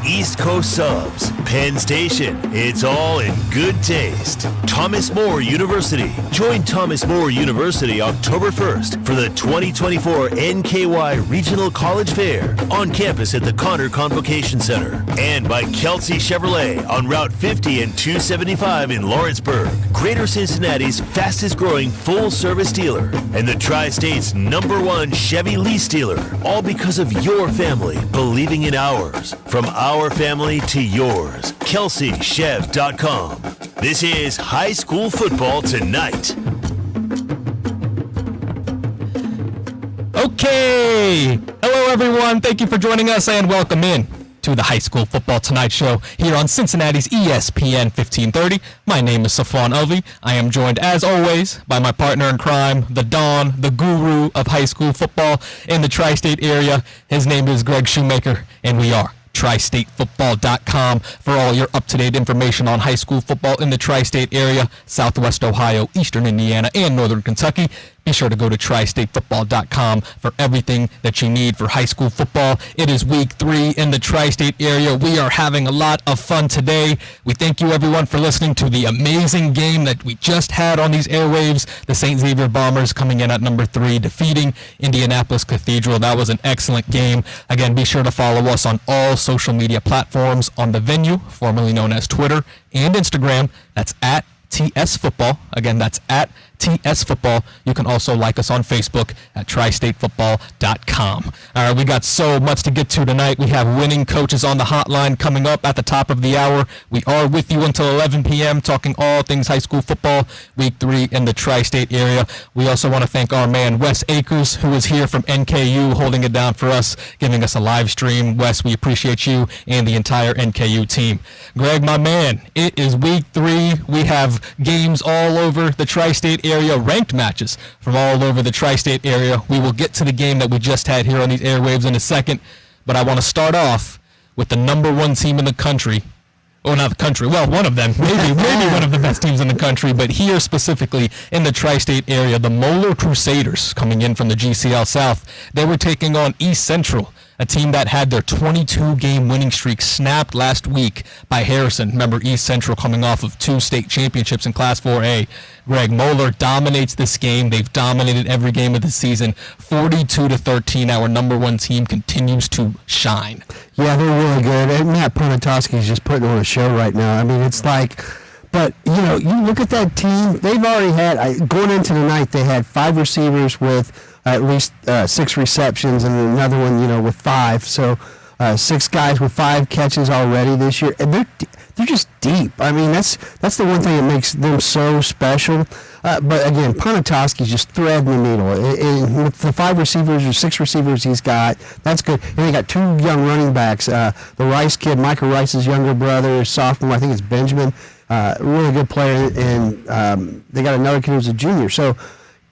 East Coast subs. Penn Station, it's all in good taste. Thomas More University. Join Thomas More University October 1st for the 2024 NKY Regional College Fair on campus at the Connor Convocation Center. And by Kelsey Chevrolet on Route 50 and 275 in Lawrenceburg. Greater Cincinnati's fastest growing full service dealer and the Tri-State's #1 Chevy lease dealer. All because of your family believing in ours. From our family to yours. KelseyChev.com. This is High School Football Tonight. Okay. Hello, everyone. Thank you for joining us and welcome in to the High School Football Tonight show here on Cincinnati's ESPN 1530. My name is Safwan Elvey. I am joined, as always, by my partner in crime, the Don, the guru of high school football in the tri-state area. His name is Greg Shoemaker, and we are TriStateFootball.com for all your up-to-date information on high school football in the tri-state area, Southwest Ohio, Eastern Indiana, and Northern Kentucky. Be sure to go to TriStateFootball.com for everything that you need for high school football. It is week 3 in the tri-state area. We are having a lot of fun today. We thank you, everyone, for listening to the amazing game that we just had on these airwaves. The St. Xavier Bombers coming in at number 3, defeating Indianapolis Cathedral. That was an excellent game. Again, be sure to follow us on all social media platforms on the venue, formerly known as Twitter and Instagram. That's at TS Football. Again, that's at TS Football. You can also like us on Facebook at TriStateFootball.com. All right, we got so much to get to tonight. We have winning coaches on the hotline coming up at the top of the hour. We are with you until 11 p.m. talking all things high school football, week 3 in the tri-state area. We also want to thank our man, Wes Akers, who is here from NKU holding it down for us, giving us a live stream. Wes, we appreciate you and the entire NKU team. Greg, my man, it is week 3. We have games all over the tri-state area, ranked matches from all over the tri-state area. We will get to the game that we just had here on these airwaves in a second, but I want to start off with the #1 team in the country. Oh, not the country. Well, one of them. Maybe one of the best teams in the country, but here specifically in the tri-state area, the Moeller Crusaders coming in from the GCL South. They were taking on East Central, a team that had their 22-game winning streak snapped last week by Harrison. Remember, East Central coming off of 2 state championships in Class 4A. Greg, Moeller dominates this game. They've dominated every game of the season. 42-13, our #1 team continues to shine. Yeah, they're really good. And Matt Ponatoski is just putting on a show right now. I mean, it's like, but, you know, you look at that team, they've already had, going into the night, they had 5 receivers with at least 6 receptions and another one, you know, with 5. So 6 guys with 5 catches already this year. And they're just deep. I mean, that's the one thing that makes them so special. But again, Ponatoski's just threading the needle. With the 5 receivers or 6 receivers he's got, that's good. And they got 2 young running backs. The Rice kid, Michael Rice's younger brother, sophomore, I think it's Benjamin. Really good player. And they got another kid who's a junior. So,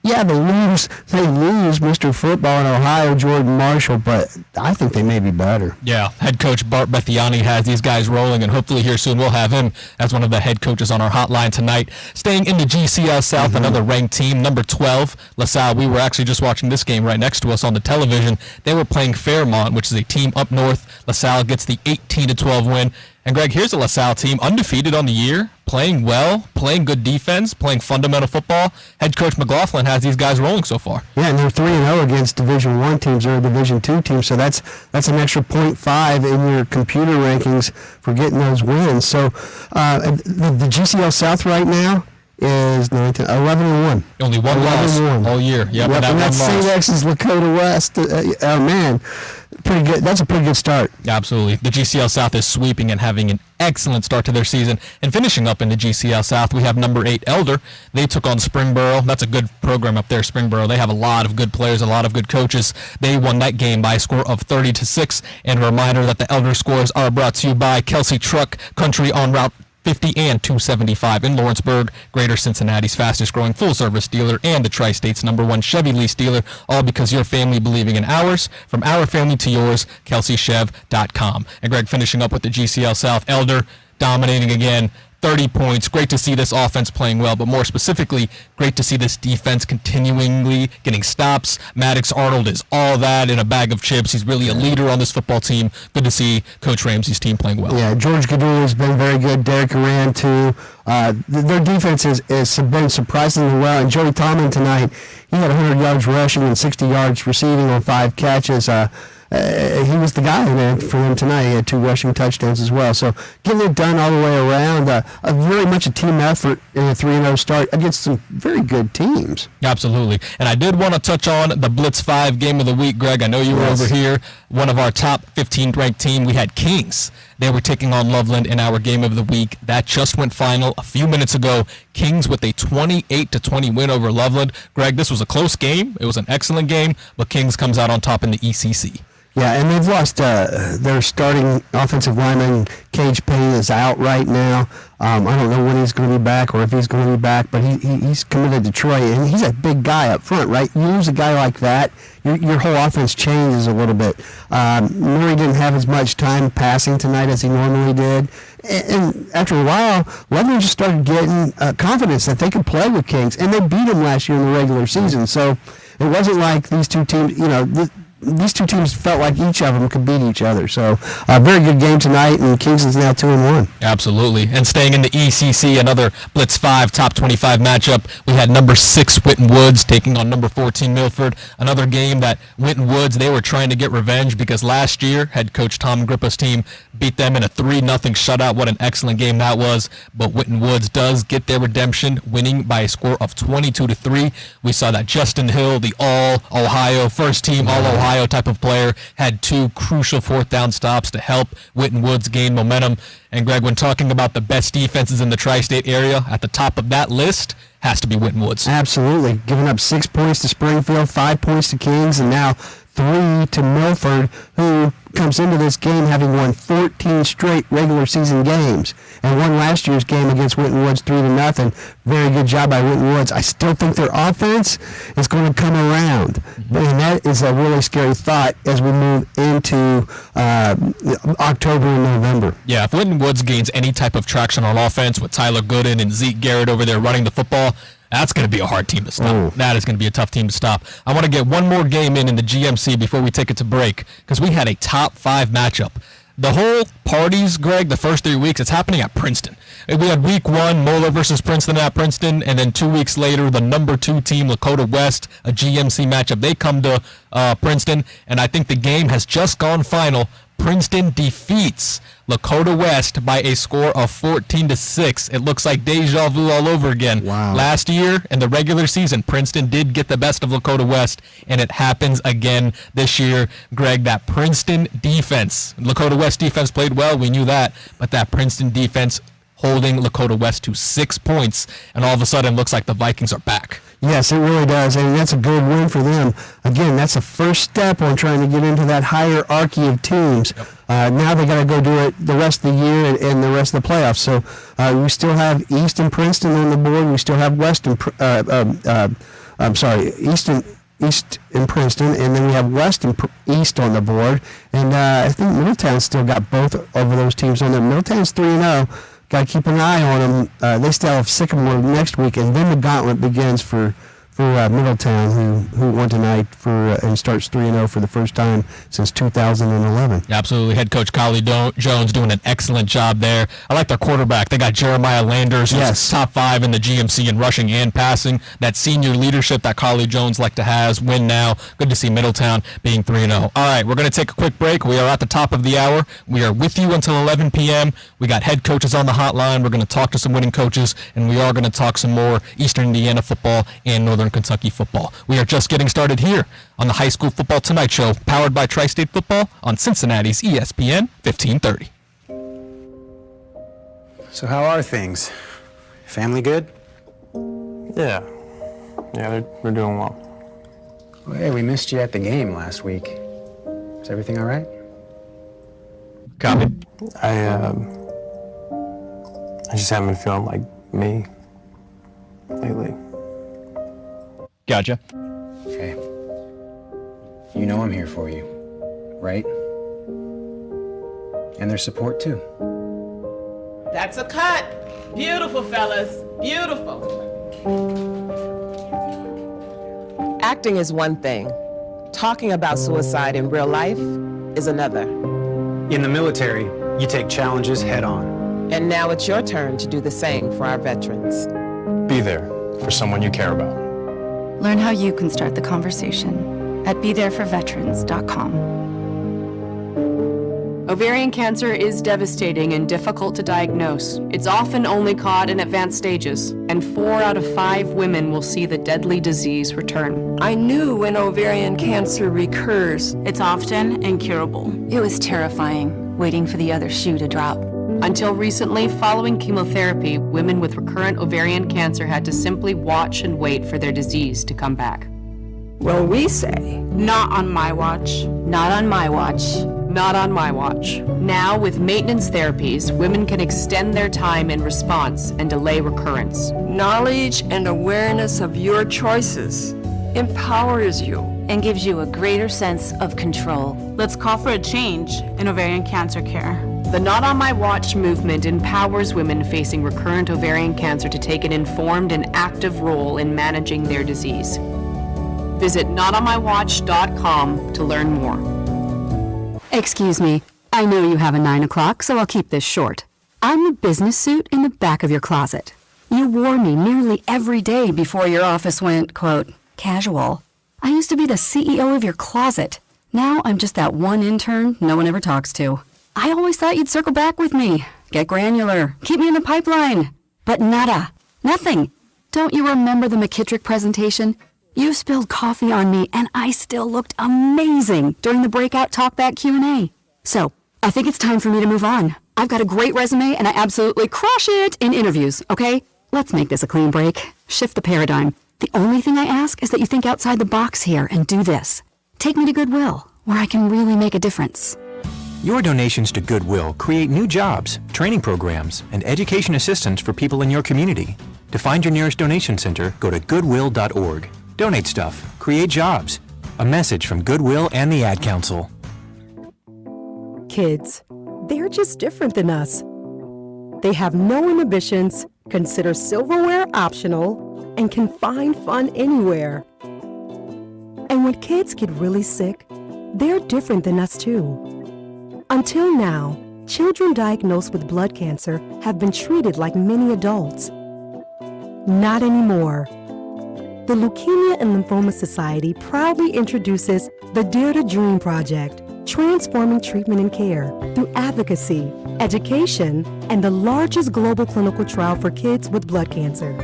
yeah, they lose Mr. Football in Ohio, Jordan Marshall, but I think they may be better. Yeah, head coach Bart Bethiani has these guys rolling, and hopefully here soon we'll have him as one of the head coaches on our hotline tonight. Staying in the GCL South, another ranked team, number 12, LaSalle. We were actually just watching this game right next to us on the television. They were playing Fairmont, which is a team up north. LaSalle gets the 18-12 win. And, Greg, here's a LaSalle team undefeated on the year, playing well, playing good defense, playing fundamental football. Head coach McLaughlin has these guys rolling so far. Yeah, and they're 3-0 against Division I teams or a Division II team, so that's an extra 0.5 in your computer rankings for getting those wins. So the GCL South right now is 11-1. Only one loss all year. Yep, and that's St. X's Lakota West. Man, pretty good. That's a pretty good start. Absolutely. The GCL South is sweeping and having an excellent start to their season. And finishing up in the GCL South, we have number 8, Elder. They took on Springboro. That's a good program up there, Springboro. They have a lot of good players, a lot of good coaches. They won that game by a score of 30-6. And a reminder that the Elder scores are brought to you by Kelsey Truck Country on Route 50 and 275 in Lawrenceburg, Greater Cincinnati's fastest growing full service dealer and the Tri-State's #1 Chevy lease dealer, all because your family believing in ours. From our family to yours, KelseyChev.com. And Greg, finishing up with the GCL South, Elder dominating again, 30 points. Great to see this offense playing well, but more specifically, great to see this defense continually getting stops. Maddox Arnold is all that in a bag of chips. He's really a leader on this football team. Good to see Coach Ramsey's team playing well. Yeah, George Gadul has been very good. Derek Moran, too. Their defense has been surprisingly well. And Joey Tomlin tonight, he had 100 yards rushing and 60 yards receiving on 5 catches. He was the guy there for them tonight. He had 2 rushing touchdowns as well. So getting it done all the way around, very much a team effort in a 3-0 start against some very good teams. Absolutely. And I did want to touch on the Blitz 5 game of the week, Greg. I know you were over here. One of our top 15 ranked team, we had Kings. They were taking on Loveland in our game of the week. That just went final a few minutes ago. Kings with a 28-20 win over Loveland. Greg, this was a close game. It was an excellent game, but Kings comes out on top in the ECC. Yeah, and they've lost their starting offensive lineman. Cage Payne is out right now. I don't know when he's going to be back or if he's going to be back, but he's committed to Troy, and he's a big guy up front, right? You lose a guy like that, your whole offense changes a little bit. Murray didn't have as much time passing tonight as he normally did, and after a while, Loveland just started getting confidence that they could play with Kings, and they beat them last year in the regular season. So it wasn't like these two teams, these two teams felt like each of them could beat each other. So a very good game tonight, and Kings is now 2-1. Absolutely. And staying in the ECC, another Blitz 5 top 25 matchup. We had number 6 Winton Woods taking on number 14 Milford. Another game that Winton Woods, they were trying to get revenge because last year head coach Tom Grippa's team beat them in a 3-0 shutout. What an excellent game that was. But Winton Woods does get their redemption, winning by a score of 22-3. We saw that Justin Hill, the all-Ohio, first team all-Ohio type of player, had 2 crucial 4th down stops to help Winton Woods gain momentum. And Greg, when talking about the best defenses in the tri-state area, at the top of that list has to be Winton Woods. Absolutely. Giving up 6 points to Springfield, 5 points to Kings, and now 3 to Milford, who comes into this game having won 14 straight regular season games and won last year's game against Winton Woods 3-0. Very good job by Winton Woods. I still think their offense is going to come around, and that is a really scary thought as we move into October and November. Yeah, if Winton Woods gains any type of traction on offense with Tyler Gooden and Zeke Garrett over there running the football, that's going to be a hard team to stop. Ooh. That is going to be a tough team to stop. I want to get one more game in the GMC before we take it to break, because we had a top 5 matchup. The whole parties, Greg, the first 3 weeks, it's happening at Princeton. We had week 1, Moeller versus Princeton at Princeton, and then 2 weeks later, the number 2 team, Lakota West, a GMC matchup. They come to Princeton, and I think the game has just gone final. Princeton defeats Lakota West by a score of 14-6. It looks like deja vu all over again. Wow. Last year in the regular season, Princeton did get the best of Lakota West, and it happens again this year. Greg, that Princeton defense, Lakota West defense played well, we knew that, but that Princeton defense holding Lakota West to 6 points, and all of a sudden looks like the Vikings are back. Yes, it really does, and that's a good win for them. Again, that's a first step on trying to get into that hierarchy of teams. Yep. Now they got to go do it the rest of the year and the rest of the playoffs. So we still have East and Princeton on the board. We still have East and Princeton, and then we have West and East on the board. And I think Middletown's still got both of those teams on there. Middletown's 3-0. Got to keep an eye on them. They still have Sycamore next week, and then the gauntlet begins for Middletown, who won tonight and starts 3-0 for the first time since 2011. Absolutely. Head coach Collie Jones doing an excellent job there. I like their quarterback. They got Jeremiah Landers, who's top 5 in the GMC in rushing and passing. That senior leadership that Collie Jones like to has. Win now. Good to see Middletown being 3-0. All right, we're going to take a quick break. We are at the top of the hour. We are with you until 11 p.m. We got head coaches on the hotline. We're going to talk to some winning coaches, and we are going to talk some more Eastern Indiana football and Northern Kentucky football. We are just getting started here on the High School Football Tonight Show, powered by Tri-State Football on Cincinnati's ESPN 1530. So how are things? Family good? Yeah, we're doing well. Well, hey, we missed you at the game last week. Is everything all right? Copy. I just haven't been feeling like me lately. Gotcha. Okay. You know I'm here for you, right? And there's support too. That's a cut. Beautiful, fellas. Beautiful. Acting is one thing. Talking about suicide in real life is another. In the military, you take challenges head on. And now it's your turn to do the same for our veterans. Be there for someone you care about. Learn how you can start the conversation at BeThereForVeterans.com. Ovarian cancer is devastating and difficult to diagnose. It's often only caught in advanced stages, and 4 out of 5 women will see the deadly disease return. I knew when ovarian cancer recurs, It's often incurable. It was terrifying, waiting for the other shoe to drop. Until recently, following chemotherapy, women with recurrent ovarian cancer had to simply watch and wait for their disease to come back. well, we say, Not on my watch. Not on my watch. Not on my watch. Now, with maintenance therapies, women can extend their time in response and delay recurrence. knowledge and awareness of your choices empowers you. And gives you a greater sense of control. Let's call for a change in ovarian cancer care. The Not on My Watch movement empowers women facing recurrent ovarian cancer to take an informed and active role in managing their disease. Visit notonmywatch.com to learn more. Excuse me, I know you have a 9 o'clock, so I'll keep this short. I'm the business suit in the back of your closet. You wore me nearly every day before your office went, quote, casual. I used to be the CEO of your closet. Now I'm just that one intern no one ever talks to. I always thought you'd circle back with me, get granular, keep me in the pipeline. But nada, nothing. Don't you remember the McKittrick presentation? You spilled coffee on me, and I still looked amazing during the breakout talkback Q&A. So, I think it's time for me to move on. I've got a great resume, and I absolutely crush it in interviews, okay? Let's make this a clean break. Shift the paradigm. The only thing I ask is that you think outside the box here and do this. Take me to Goodwill, where I can really make a difference. Your donations to Goodwill create new jobs, training programs, and education assistance for people in your community. To find your nearest donation center, go to goodwill.org. Donate stuff, create jobs. A message from Goodwill and the Ad Council. Kids, they're just different than us. They have no inhibitions, consider silverware optional, and can find fun anywhere. And when kids get really sick, they're different than us too. Until now, children diagnosed with blood cancer have been treated like many adults. Not anymore. The Leukemia and Lymphoma Society proudly introduces the Dare to Dream Project, transforming treatment and care through advocacy, education, and the largest global clinical trial for kids with blood cancer.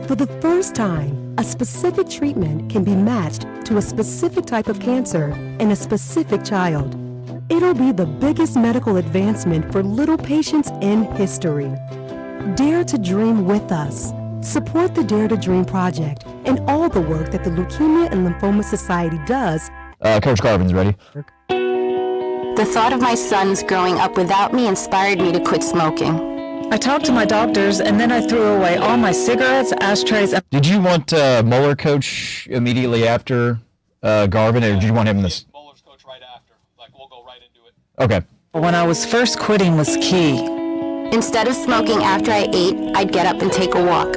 For the first time, a specific treatment can be matched to a specific type of cancer in a specific child. It'll be the biggest medical advancement for little patients in history. Dare to dream with us. Support the Dare to Dream Project and all the work that the Leukemia and Lymphoma Society does. Coach Garvin's ready. The thought of my sons growing up without me inspired me to quit smoking. I talked to my doctors, and then I threw away all my cigarettes, ashtrays. Did you want Mueller coach immediately after Garvin, or did you want him in this? Mueller's coach right after. We'll go right into it. Okay. When I was first quitting was key. Instead of smoking after I ate, I'd get up and take a walk.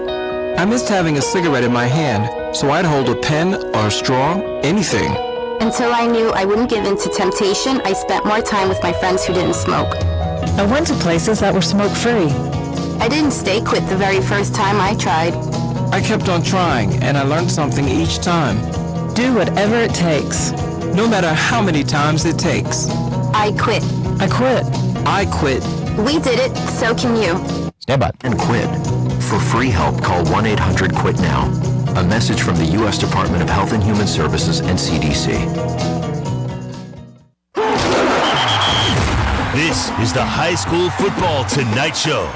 I missed having a cigarette in my hand, so I'd hold a pen or a straw, anything. Until I knew I wouldn't give in to temptation, I spent more time with my friends who didn't smoke. I went to places that were smoke-free. I didn't stay quit the very first time I tried. I kept on trying, and I learned something each time. Do whatever it takes. No matter how many times it takes. I quit. I quit. I quit. We did it, so can you. Stand by. And quit. For free help, call 1-800-QUIT-NOW. A message from the U.S. Department of Health and Human Services and CDC. This is the High School Football Tonight Show.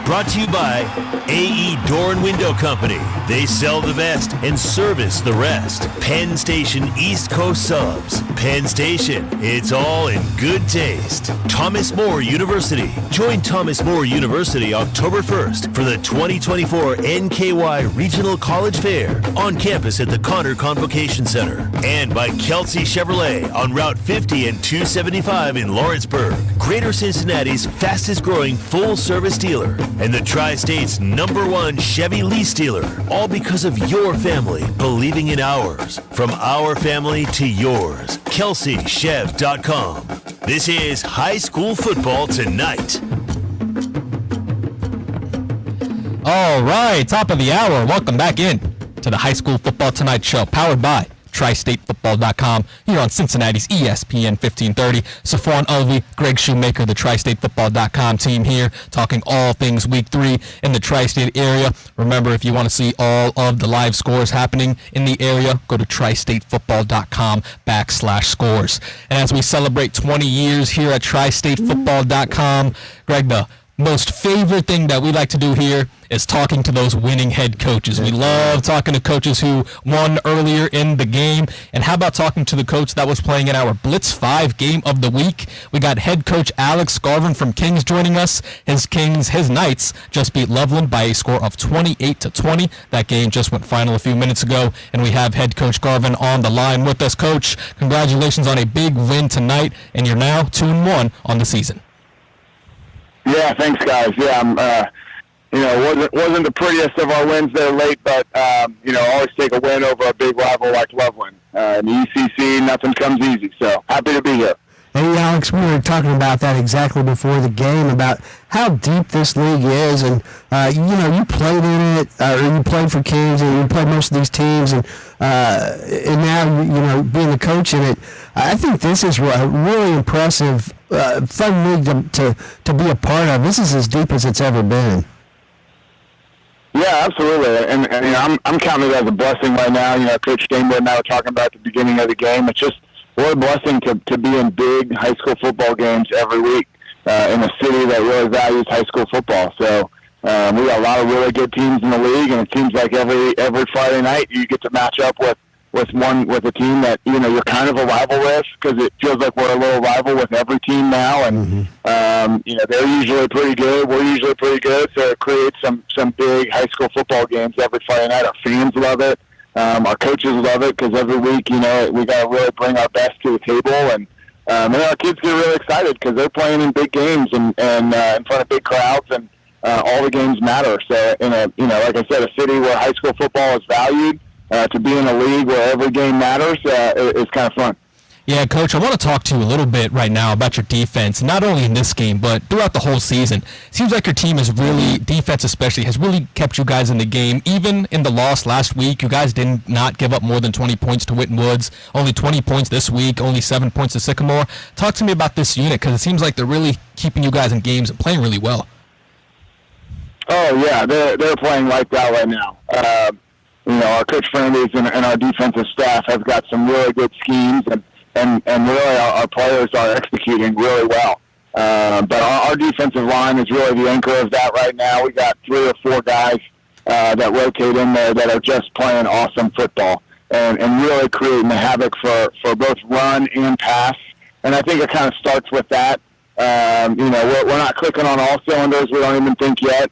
Brought to you by AE Door and Window Company. They sell the best and service the rest. Penn Station East Coast Subs. Penn Station, it's all in good taste. Thomas More University. Join Thomas More University October 1st for the 2024 NKY Regional College Fair on campus at the Connor Convocation Center. And by Kelsey Chevrolet on Route 50 and 275 in Lawrenceburg. Greater Cincinnati's fastest growing full service dealer dealer and the Tri-State's #1 Chevy lease dealer, all because of your family believing in ours. From our family to yours, KelseyChev.com. This is High School Football Tonight. All right, top of the hour. Welcome back in to the High School Football Tonight show, powered by TriStateFootball.com, here on Cincinnati's ESPN 1530. Safwan Alvi, Greg Shoemaker, the TriStateFootball.com team here, talking all things Week 3 in the Tri-State area. Remember, if you want to see all of the live scores happening in the area, go to TriStateFootball.com/scores. And as we celebrate 20 years here at TriStateFootball.com, Greg, the most favorite thing that we like to do here is talking to those winning head coaches. We love talking to coaches who won earlier in the game. And how about talking to the coach that was playing in our Blitz 5 game of the week? We got head coach Alex Garvin from Kings joining us. His Knights just beat Loveland by a score of 28-20. That game just went final a few minutes ago, and we have head coach Garvin on the line with us. Coach, congratulations on a big win tonight, and you're now 2-1 on the season. Yeah, thanks, guys. Yeah, wasn't the prettiest of our wins there late, but always take a win over a big rival like Loveland. In the ECC, nothing comes easy. So happy to be here. Hey, Alex, we were talking about that exactly before the game, about how deep this league is. And, you played in it, or you played for Kings, and you played most of these teams, and now, being the coach in it, I think this is a really impressive, fun league to be a part of. This is as deep as it's ever been. Yeah, absolutely, and I'm counting it as a blessing right now. Coach Stainwood and I were talking about at the beginning of the game. It's just what a blessing to be in big high school football games every week in a city that really values high school football. So we got a lot of really good teams in the league, and it seems like every Friday night you get to match up with a team that you're kind of a rival with, because it feels like we're a little rival with every team now, and they're usually pretty good, we're usually pretty good, so it creates some big high school football games every Friday night. Our fans love it, our coaches love it, because every week we got to really bring our best to the table, and our kids get really excited because they're playing in big games and in front of big crowds, and all the games matter. So in like I said, a city where high school football is valued, to be in a league where every game matters is kind of fun. Yeah, Coach, I want to talk to you a little bit right now about your defense, not only in this game, but throughout the whole season. It seems like your team is really, defense especially, has really kept you guys in the game. Even in the loss last week, you guys did not give up more than 20 points to Whitten Woods. Only 20 points this week, only 7 points to Sycamore. Talk to me about this unit, because it seems like they're really keeping you guys in games and playing really well. Oh, yeah, they're playing lights out right now. Our coach Fernandez and our defensive staff have got some really good schemes, and really our players are executing really well. But our defensive line is really the anchor of that right now. We got 3 or 4 guys that rotate in there that are just playing awesome football and really creating the havoc for both run and pass. And I think it kind of starts with that. We're not clicking on all cylinders. We don't even think yet.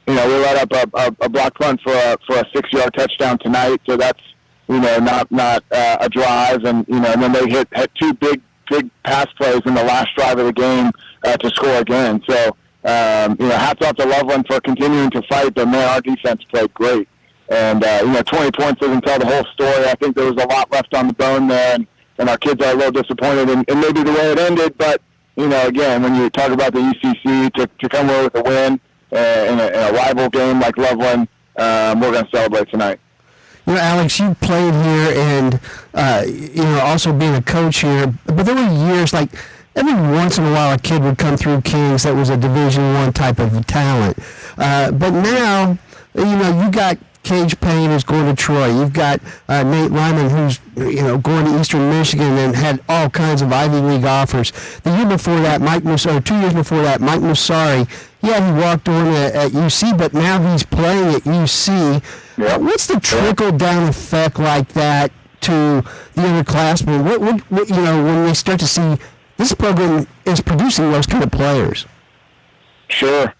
We let up a block punt for a 6-yard touchdown tonight, so that's not a drive, and then they hit 2 big pass plays in the last drive of the game to score again. So hats off to Loveland for continuing to fight, but man, our defense played great. And 20 points doesn't tell the whole story. I think there was a lot left on the bone there, and our kids are a little disappointed in maybe the way it ended. But again, when you talk about the ECC, to come away with a win in a rival game like Loveland, we're going to celebrate tonight. Alex, you played here and, also being a coach here, but there were years, like, every once in a while a kid would come through Kings that was a Division I type of talent. But now, you got Cage Payne who's going to Troy. You've got Nate Lyman who's, going to Eastern Michigan and had all kinds of Ivy League offers. The year before that, 2 years before that, Mike Musari, he walked on at UC, but now he's playing at UC. Yep. What's the trickle-down effect like that to the underclassmen? What when they start to see this program is producing those kind of players? Sure.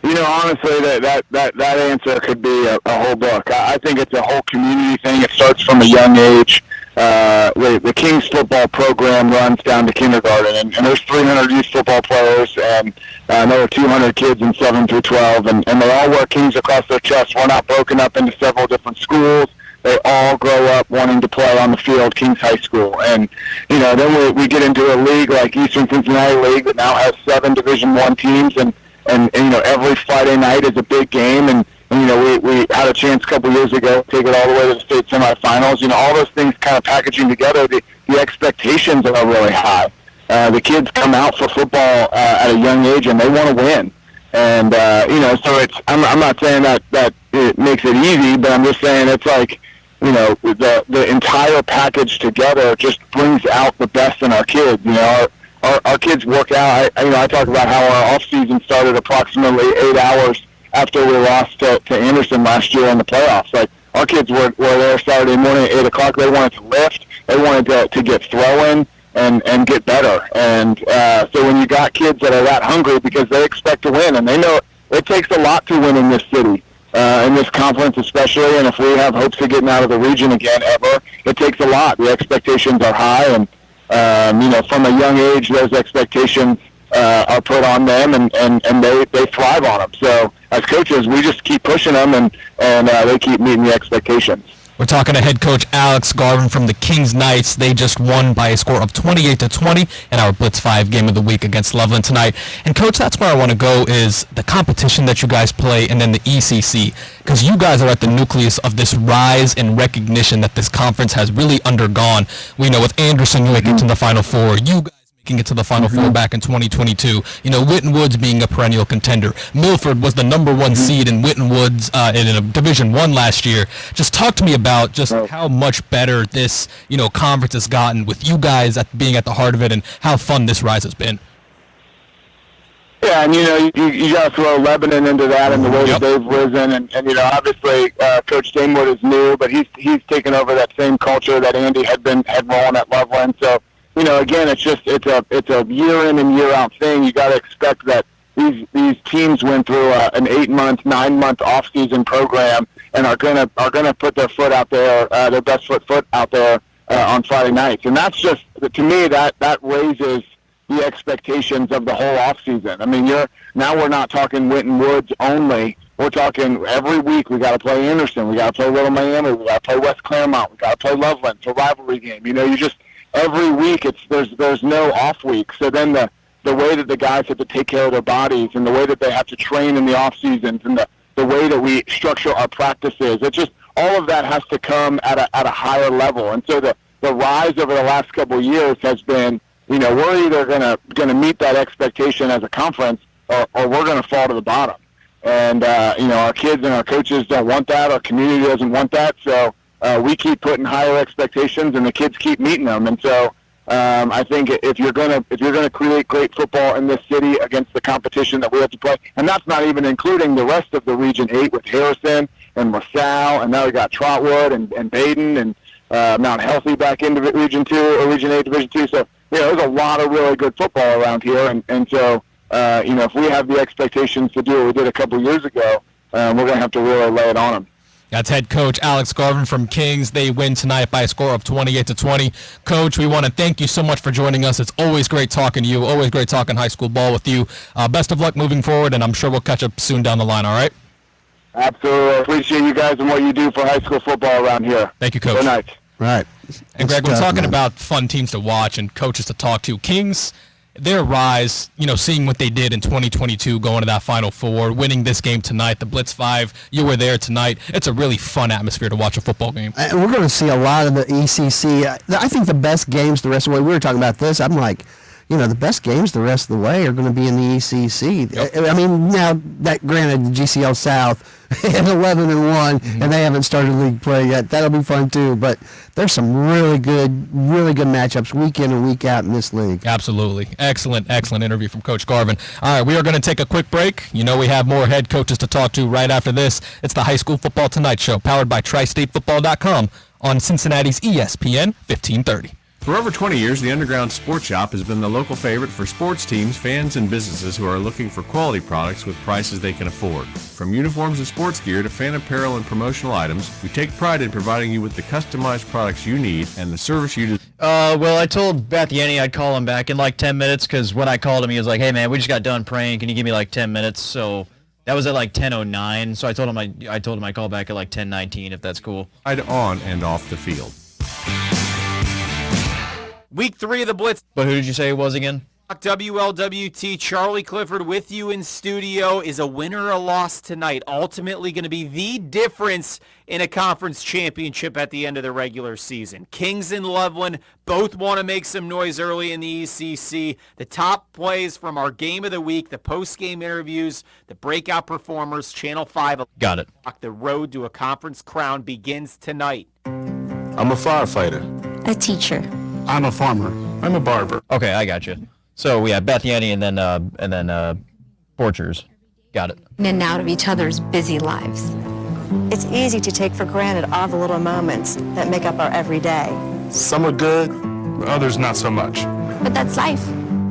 Honestly, that answer could be a whole book. I think it's a whole community thing. It starts from a young age. the Kings football program runs down to kindergarten, and there's 300 youth football players and another 200 kids in 7 through 12, and they all wear Kings across their chest. We're not broken up into several different schools. They all grow up wanting to play on the field, Kings High School. And, then we get into a league like Eastern Cincinnati League that now has 7 Division I teams, and every Friday night is a big game. And we had a chance a couple years ago to take it all the way to the state semifinals. All those things kind of packaging together, the expectations are really high. The kids come out for football at a young age, and they want to win. And, so I'm not saying that it makes it easy, but I'm just saying it's like, the entire package together just brings out the best in our kids. Our kids work out. I talk about how our off season started approximately 8 hours after we lost to Anderson last year in the playoffs. Like, our kids were there Saturday morning at 8 o'clock. They wanted to lift. They wanted to get throwing and get better. And so when you got kids that are that hungry because they expect to win, and they know it takes a lot to win in this city, in this conference especially, and if we have hopes of getting out of the region again ever, it takes a lot. The expectations are high, and from a young age, those expectations are put on them, and they thrive on them. So as coaches, we just keep pushing them, and they keep meeting the expectations. We're talking to head coach Alex Garvin from the Kings Knights. They just won by a score of 28-20 in our Blitz 5 game of the week against Loveland tonight. And coach, that's where I want to go, is the competition that you guys play and then the ECC, because you guys are at the nucleus of this rise in recognition that this conference has really undergone. We know with Anderson making it to the Final Four, you guys making it to the Final Four back in 2022. Whitten Woods being a perennial contender. Milford was the number 1 seed in Whitten Woods in a Division I last year. Just talk to me about just how much better this conference has gotten with you guys being at the heart of it, and how fun this rise has been. Yeah, and you got to throw Lebanon into that, and the way that they've risen, and obviously Coach Damewood is new, but he's taken over that same culture that Andy had rolling at Loveland. So again, it's a year in and year out thing. You got to expect that these teams went through an 8-month, 9-month off-season program, and are gonna put their foot out there, their best foot out there on Friday nights, and that's just, to me, that raises the expectations of the whole off-season. I mean, now we're not talking Whitten Woods only. We're talking every week we got to play Anderson, we got to play Little Miami, we got to play West Claremont, we got to play Loveland. It's a rivalry game. Every week there's no off week. So then the way that the guys have to take care of their bodies, and the way that they have to train in the off seasons, and the way that we structure our practices, it's just all of that has to come at a higher level. And so the rise over the last couple of years has been, we're either gonna meet that expectation as a conference, or we're gonna fall to the bottom. And our kids and our coaches don't want that. Our community doesn't want that. So we keep putting higher expectations, and the kids keep meeting them. And so I think if you're gonna create great football in this city against the competition that we have to play, and that's not even including the rest of the Region 8 with Harrison and LaSalle, and now we got Trotwood and Baden and Mount Healthy back into Region 2 or Region 8 Division 2. So there's a lot of really good football around here, and so if we have the expectations to do what we did a couple years ago, we're gonna have to really lay it on them. That's head coach Alex Garvin from Kings. They win tonight by a score of 28-20. Coach, we want to thank you so much for joining us. It's always great talking to you. Always great talking high school ball with you. Best of luck moving forward, and I'm sure we'll catch up soon down the line, all right? Absolutely. Appreciate you guys and what you do for high school football around here. Thank you, Coach. Good night. Right. And Greg, we're talking about fun teams to watch and coaches to talk to. Kings, their rise, seeing what they did in 2022, going to that Final Four, winning this game tonight, the Blitz 5, you were there tonight. It's a really fun atmosphere to watch a football game. And we're going to see a lot of the ECC. I think the best games the rest of the way, we were talking about this, I'm like, the best games the rest of the way are going to be in the ECC. Yep. I mean, now, that granted, the GCL South at 11-1, and they haven't started league play yet. That'll be fun too. But there's some really good matchups week in and week out in this league. Absolutely. Excellent interview from Coach Garvin. All right, we are going to take a quick break. We have more head coaches to talk to right after this. It's the High School Football Tonight Show, powered by TriStateFootball.com on Cincinnati's ESPN 1530. For over 20 years, the Underground Sports Shop has been the local favorite for sports teams, fans, and businesses who are looking for quality products with prices they can afford. From uniforms and sports gear to fan apparel and promotional items, we take pride in providing you with the customized products you need and the service you deserve. Well, I told Bathiani I'd call him back in like 10 minutes because when I called him, he was like, hey, man, we just got done praying. Can you give me like 10 minutes? So that was at like 10:09. So I told him I'd call back at like 10:19 if that's cool. On and off the field. Week 3 of the Blitz. But who did you say it was again? WLWT, Charlie Clifford with you in studio. Is a win or a loss tonight ultimately going to be the difference in a conference championship at the end of the regular season? Kings and Loveland both want to make some noise early in the ECC. The top plays from our game of the week, the post-game interviews, the breakout performers, Channel 5. Got it. The road to a conference crown begins tonight. I'm a firefighter. A teacher. I'm a farmer. I'm a barber. Okay, I got you. So we have Bathiani and then Borchers. Got it. In and out of each other's busy lives. It's easy to take for granted all the little moments that make up our everyday. Some are good, others not so much. But that's life.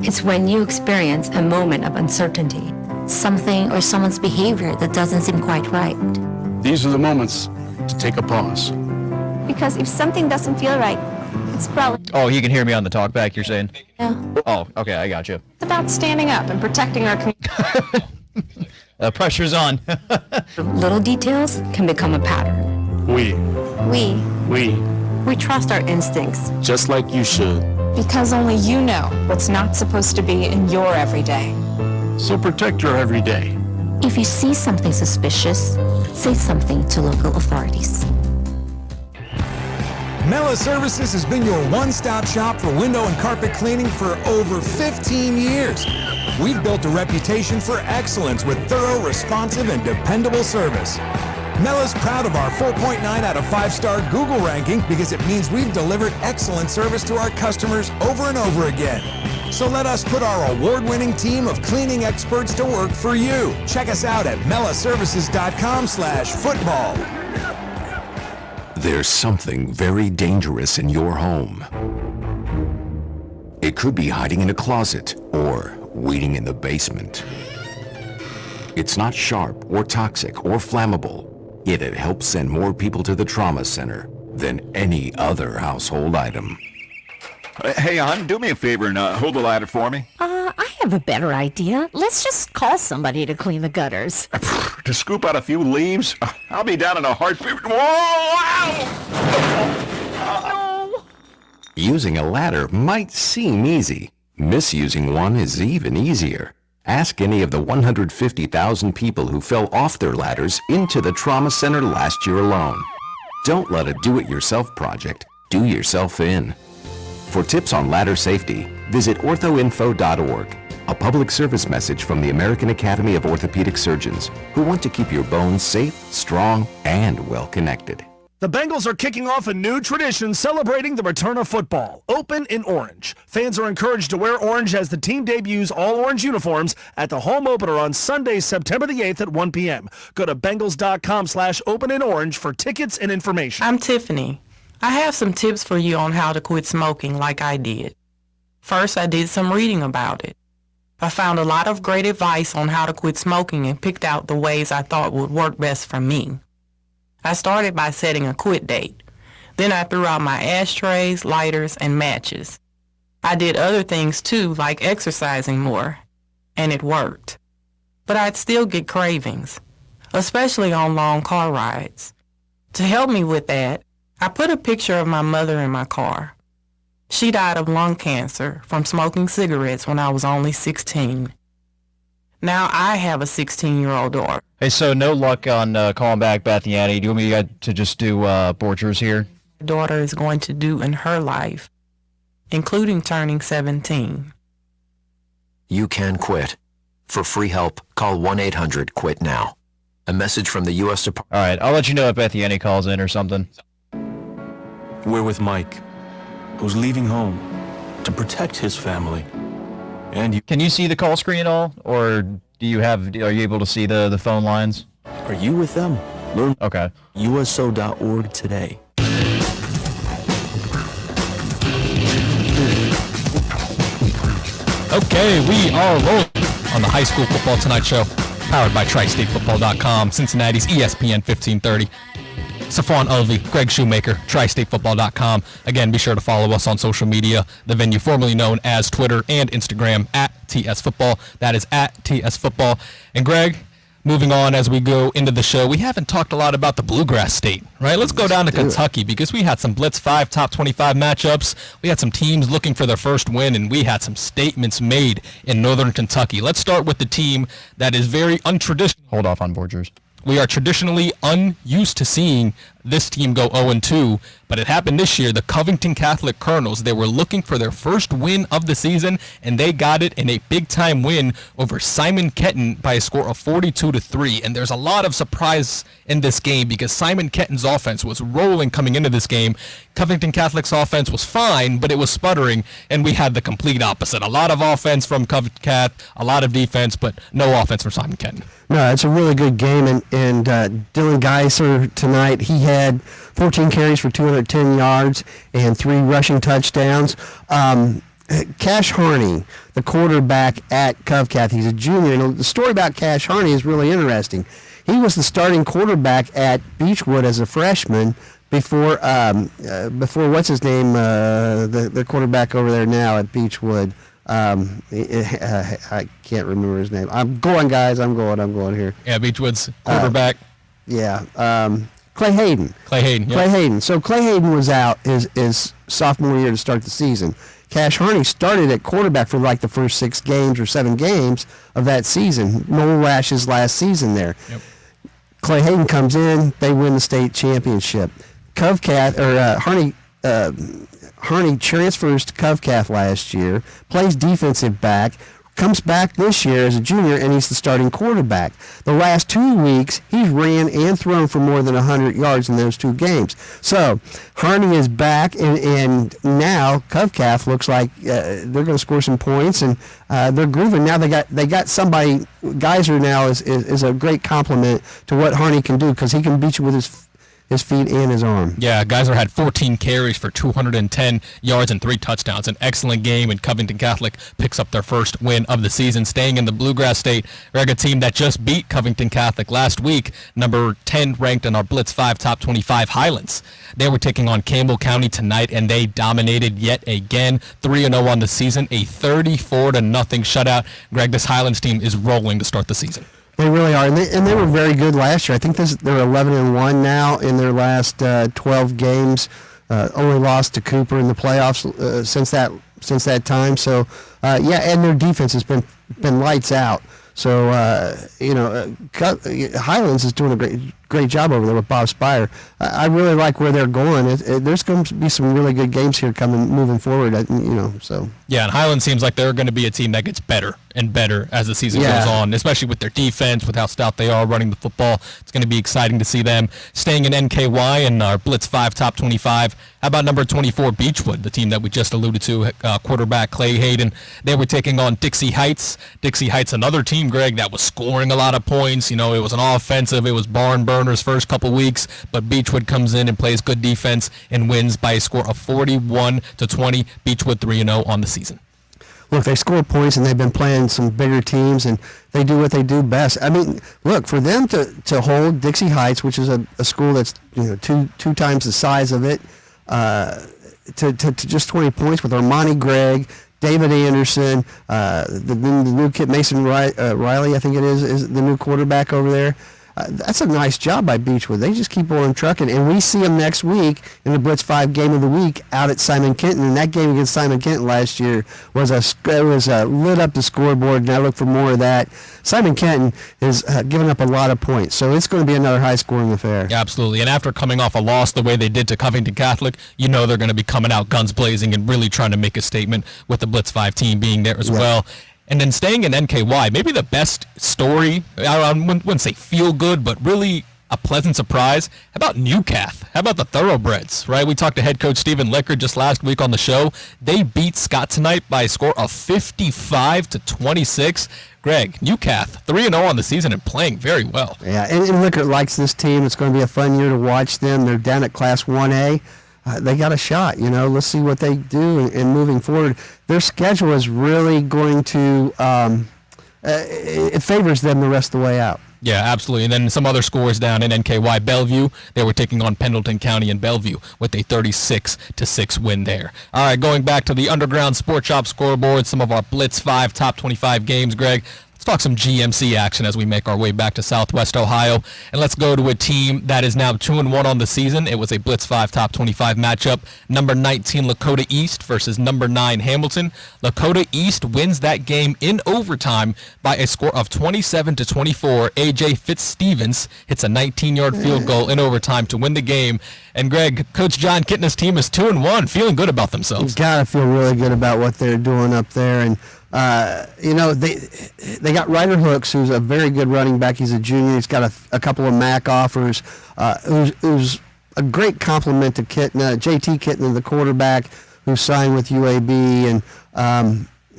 It's when you experience a moment of uncertainty, something or someone's behavior that doesn't seem quite right. These are the moments to take a pause. Because if something doesn't feel right, it's probably... Oh, he can hear me on the talkback, you're saying? Yeah. Oh, okay, I got you. It's about standing up and protecting our community. Pressure's on. Little details can become a pattern. We trust our instincts. Just like you should. Because only you know what's not supposed to be in your everyday. So protect your everyday. If you see something suspicious, say something to local authorities. Mela Services has been your one-stop shop for window and carpet cleaning for over 15 years. We've built a reputation for excellence with thorough, responsive, and dependable service. Mela's proud of our 4.9 out of 5-star Google ranking because it means we've delivered excellent service to our customers over and over again. So let us put our award-winning team of cleaning experts to work for you. Check us out at melaservices.com/football. There's something very dangerous in your home. It could be hiding in a closet or waiting in the basement. It's not sharp or toxic or flammable, yet it helps send more people to the trauma center than any other household item. Hey, hon, do me a favor and hold the ladder for me. I have a better idea. Let's just call somebody to clean the gutters. To scoop out a few leaves? I'll be down in a heartbeat. Whoa! Ow! Using a ladder might seem easy. Misusing one is even easier. Ask any of the 150,000 people who fell off their ladders into the trauma center last year alone. Don't let a do-it-yourself project do yourself in. For tips on ladder safety, visit orthoinfo.org, a public service message from the American Academy of Orthopedic Surgeons, who want to keep your bones safe, strong, and well-connected. The Bengals are kicking off a new tradition celebrating the return of football, Open in Orange. Fans are encouraged to wear orange as the team debuts all-orange uniforms at the home opener on Sunday, September the 8th at 1 p.m. Go to Bengals.com/openinorange for tickets and information. I'm Tiffany. I have some tips for you on how to quit smoking like I did. First, I did some reading about it. I found a lot of great advice on how to quit smoking and picked out the ways I thought would work best for me. I started by setting a quit date. Then I threw out my ashtrays, lighters, and matches. I did other things too, like exercising more, and it worked. But I'd still get cravings, especially on long car rides. To help me with that, I put a picture of my mother in my car. She died of lung cancer from smoking cigarettes when I was only 16. Now I have a 16-year-old daughter. Hey, so no luck on calling back Bathiani. Do you want me to just do Borchers here? Daughter is going to do in her life, including turning 17. You can quit. For free help, call 1-800-QUIT-NOW. A message from the U.S. Department. All right, I'll let you know if Bathiani calls in or something. We're with Mike, who's leaving home to protect his family. And you. Can you see the call screen at all, or are you able to see the phone lines? Are you with them? Learn USO.org today. Okay, we are rolling on the High School Football Tonight Show, powered by TriStateFootball.com, Cincinnati's ESPN 1530. Safon Ulvi, Greg Shoemaker, TriStateFootball.com. Again, be sure to follow us on social media, the venue formerly known as Twitter and Instagram, at TS Football. That is at TS Football. And Greg, moving on as we go into the show, we haven't talked a lot about the Bluegrass State, right? Let's go down to Kentucky because we had some Blitz 5 top 25 matchups. We had some teams looking for their first win, and we had some statements made in Northern Kentucky. Let's start with the team that is very untraditional. Hold off on Borgers. We are traditionally unused to seeing this team go 0-2, but it happened this year. The Covington Catholic Colonels, they were looking for their first win of the season, and they got it in a big-time win over Simon Kenton by a score of 42-3. And there's a lot of surprise in this game because Simon Kenton's offense was rolling coming into this game. Covington Catholic's offense was fine, but it was sputtering, and we had the complete opposite. A lot of offense from Covington Cath, a lot of defense, but no offense from Simon Kenton. No, it's a really good game, and Dylan Geiser tonight, he had 14 carries for 210 yards and 3 rushing touchdowns. Cash Harney, the quarterback at CovCath, he's a junior, and the story about Cash Harney is really interesting. He was the starting quarterback at Beechwood as a freshman before what's his name, the quarterback over there now at Beechwood. I can't remember his name. I'm going, guys. I'm going here. Yeah, Beechwood's quarterback. Clay Hayden. Clay Hayden. Yep. Clay Hayden. So Clay Hayden was out his sophomore year to start the season. Cash Harney started at quarterback for like the first 6 games or 7 games of that season. Noel Rash's last season there. Yep. Clay Hayden comes in. They win the state championship. Harney transfers to CovCath last year, plays defensive back, comes back this year as a junior, and he's the starting quarterback. The last 2 weeks, he's ran and thrown for more than 100 yards in those 2 games. So Harney is back, and now CovCath looks like they're going to score some points, and they're grooving. Now they got somebody. Geiser now is a great compliment to what Harney can do because he can beat you with his feet and his arm. Yeah, Geiser had 14 carries for 210 yards and 3 touchdowns. An excellent game, and Covington Catholic picks up their first win of the season. Staying in the Bluegrass State, we're a team that just beat Covington Catholic last week, number 10 ranked in our Blitz 5 top 25 Highlands. They were taking on Campbell County tonight, and they dominated yet again. 3-0 on the season, a 34-0 shutout. Greg, this Highlands team is rolling to start the season. They really are, and they were very good last year. I think they're 11-1 now in their last 12 games. Only lost to Cooper in the playoffs since that time. So and their defense has been lights out. So Highlands is doing a great job over there with Bob Spire. I really like where they're going. There's going to be some really good games here moving forward. So. Yeah, and Highlands seems like they're going to be a team that gets better and better as the season goes on, especially with their defense, with how stout they are running the football. It's going to be exciting to see them. Staying in NKY in our Blitz 5 top 25, how about number 24 Beechwood, the team that we just alluded to, quarterback Clay Hayden. They were taking on Dixie Heights. Dixie Heights, another team, Greg, that was scoring a lot of points. It was an offensive. It was barn burners first couple weeks, but Beechwood comes in and plays good defense and wins by a score of 41-20. Beechwood 3-0 on the season. Look, they score points, and they've been playing some bigger teams, and they do what they do best. I mean, look, for them to hold Dixie Heights, which is a school that's two times the size of it, to just 20 points with Armani Gregg, David Anderson, the new kid Mason Riley, I think it is the new quarterback over there. That's a nice job by Beechwood. They just keep on trucking, and we see them next week in the Blitz 5 game of the week out at Simon Kenton. And that game against Simon Kenton last year was lit up the scoreboard, and I look for more of that. Simon Kenton is giving up a lot of points, so it's going to be another high-scoring affair. Yeah, absolutely, and after coming off a loss the way they did to Covington Catholic, they're going to be coming out guns blazing and really trying to make a statement with the Blitz 5 team being there as well. And then staying in NKY, maybe the best story, I wouldn't say feel good, but really a pleasant surprise. How about Newcath? How about the Thoroughbreds, right? We talked to head coach Stephen Lickard just last week on the show. They beat Scott tonight by a score of 55-26. Greg, Newcath, 3-0 on the season and playing very well. Yeah, and Lickard likes this team. It's going to be a fun year to watch them. They're down at Class 1A. they got a shot. Let's see what they do in moving forward. Their schedule is really going to it favors them the rest of the way out. Yeah, absolutely. And then some other scores down in NKY. Bellevue, they were taking on Pendleton County in Bellevue with a 36-6 win there. All right, going back to the Underground Sports Shop scoreboard, some of our Blitz 5 top 25 games, Greg. Let's talk some GMC action as we make our way back to Southwest Ohio. And let's go to a team that is now 2-1 on the season. It was a Blitz 5 top 25 matchup. Number 19 Lakota East versus number 9 Hamilton. Lakota East wins that game in overtime by a score of 27-24. AJ Fitzstevens hits a 19-yard field goal in overtime to win the game. And Greg, Coach John Kitna's team is 2-1, feeling good about themselves. You gotta feel really good about what they're doing up there. And they got Ryder Hooks, who's a very good running back. He's a junior. He's got a couple of MAC offers. Who's a great compliment to Kitna. JT Kitna, the quarterback, who signed with UAB, and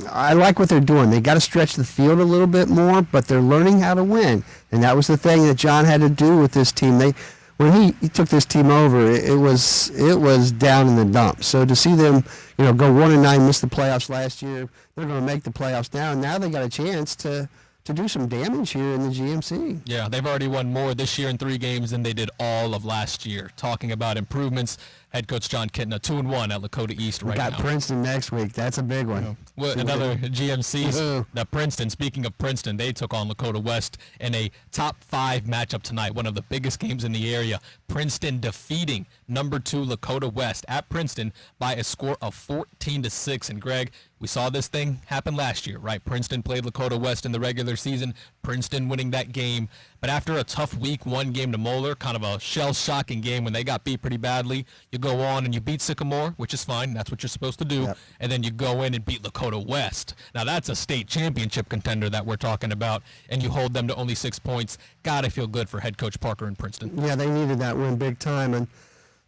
I like what they're doing. They got to stretch the field a little bit more, but they're learning how to win, and that was the thing that John had to do with this team. When he took this team over, it was down in the dumps. So to see them, go 1-9, miss the playoffs last year, they're going to make the playoffs now. And now they got a chance to do some damage here in the GMC. Yeah, they've already won more this year in 3 games than they did all of last year. Talking about improvements, head coach John Kitna, 2-1 at Lakota East right now. We got Princeton next week. That's a big one. Well, another GMC. The Princeton, speaking of Princeton, they took on Lakota West in a top 5 matchup tonight, one of the biggest games in the area. Princeton defeating number 2 Lakota West at Princeton by a score of 14-6. And Greg, we saw this thing happen last year, right? Princeton played Lakota West in the regular season, Princeton winning that game. But after a tough week 1 game to Moeller, kind of a shell-shocking game when they got beat pretty badly, you go on and you beat Sycamore, which is fine. That's what you're supposed to do. Yep. And then you go in and beat Lakota West. Now, that's a state championship contender that we're talking about, and you hold them to only 6 points. Gotta feel good for head coach Parker in Princeton. Yeah, they needed that win big time. And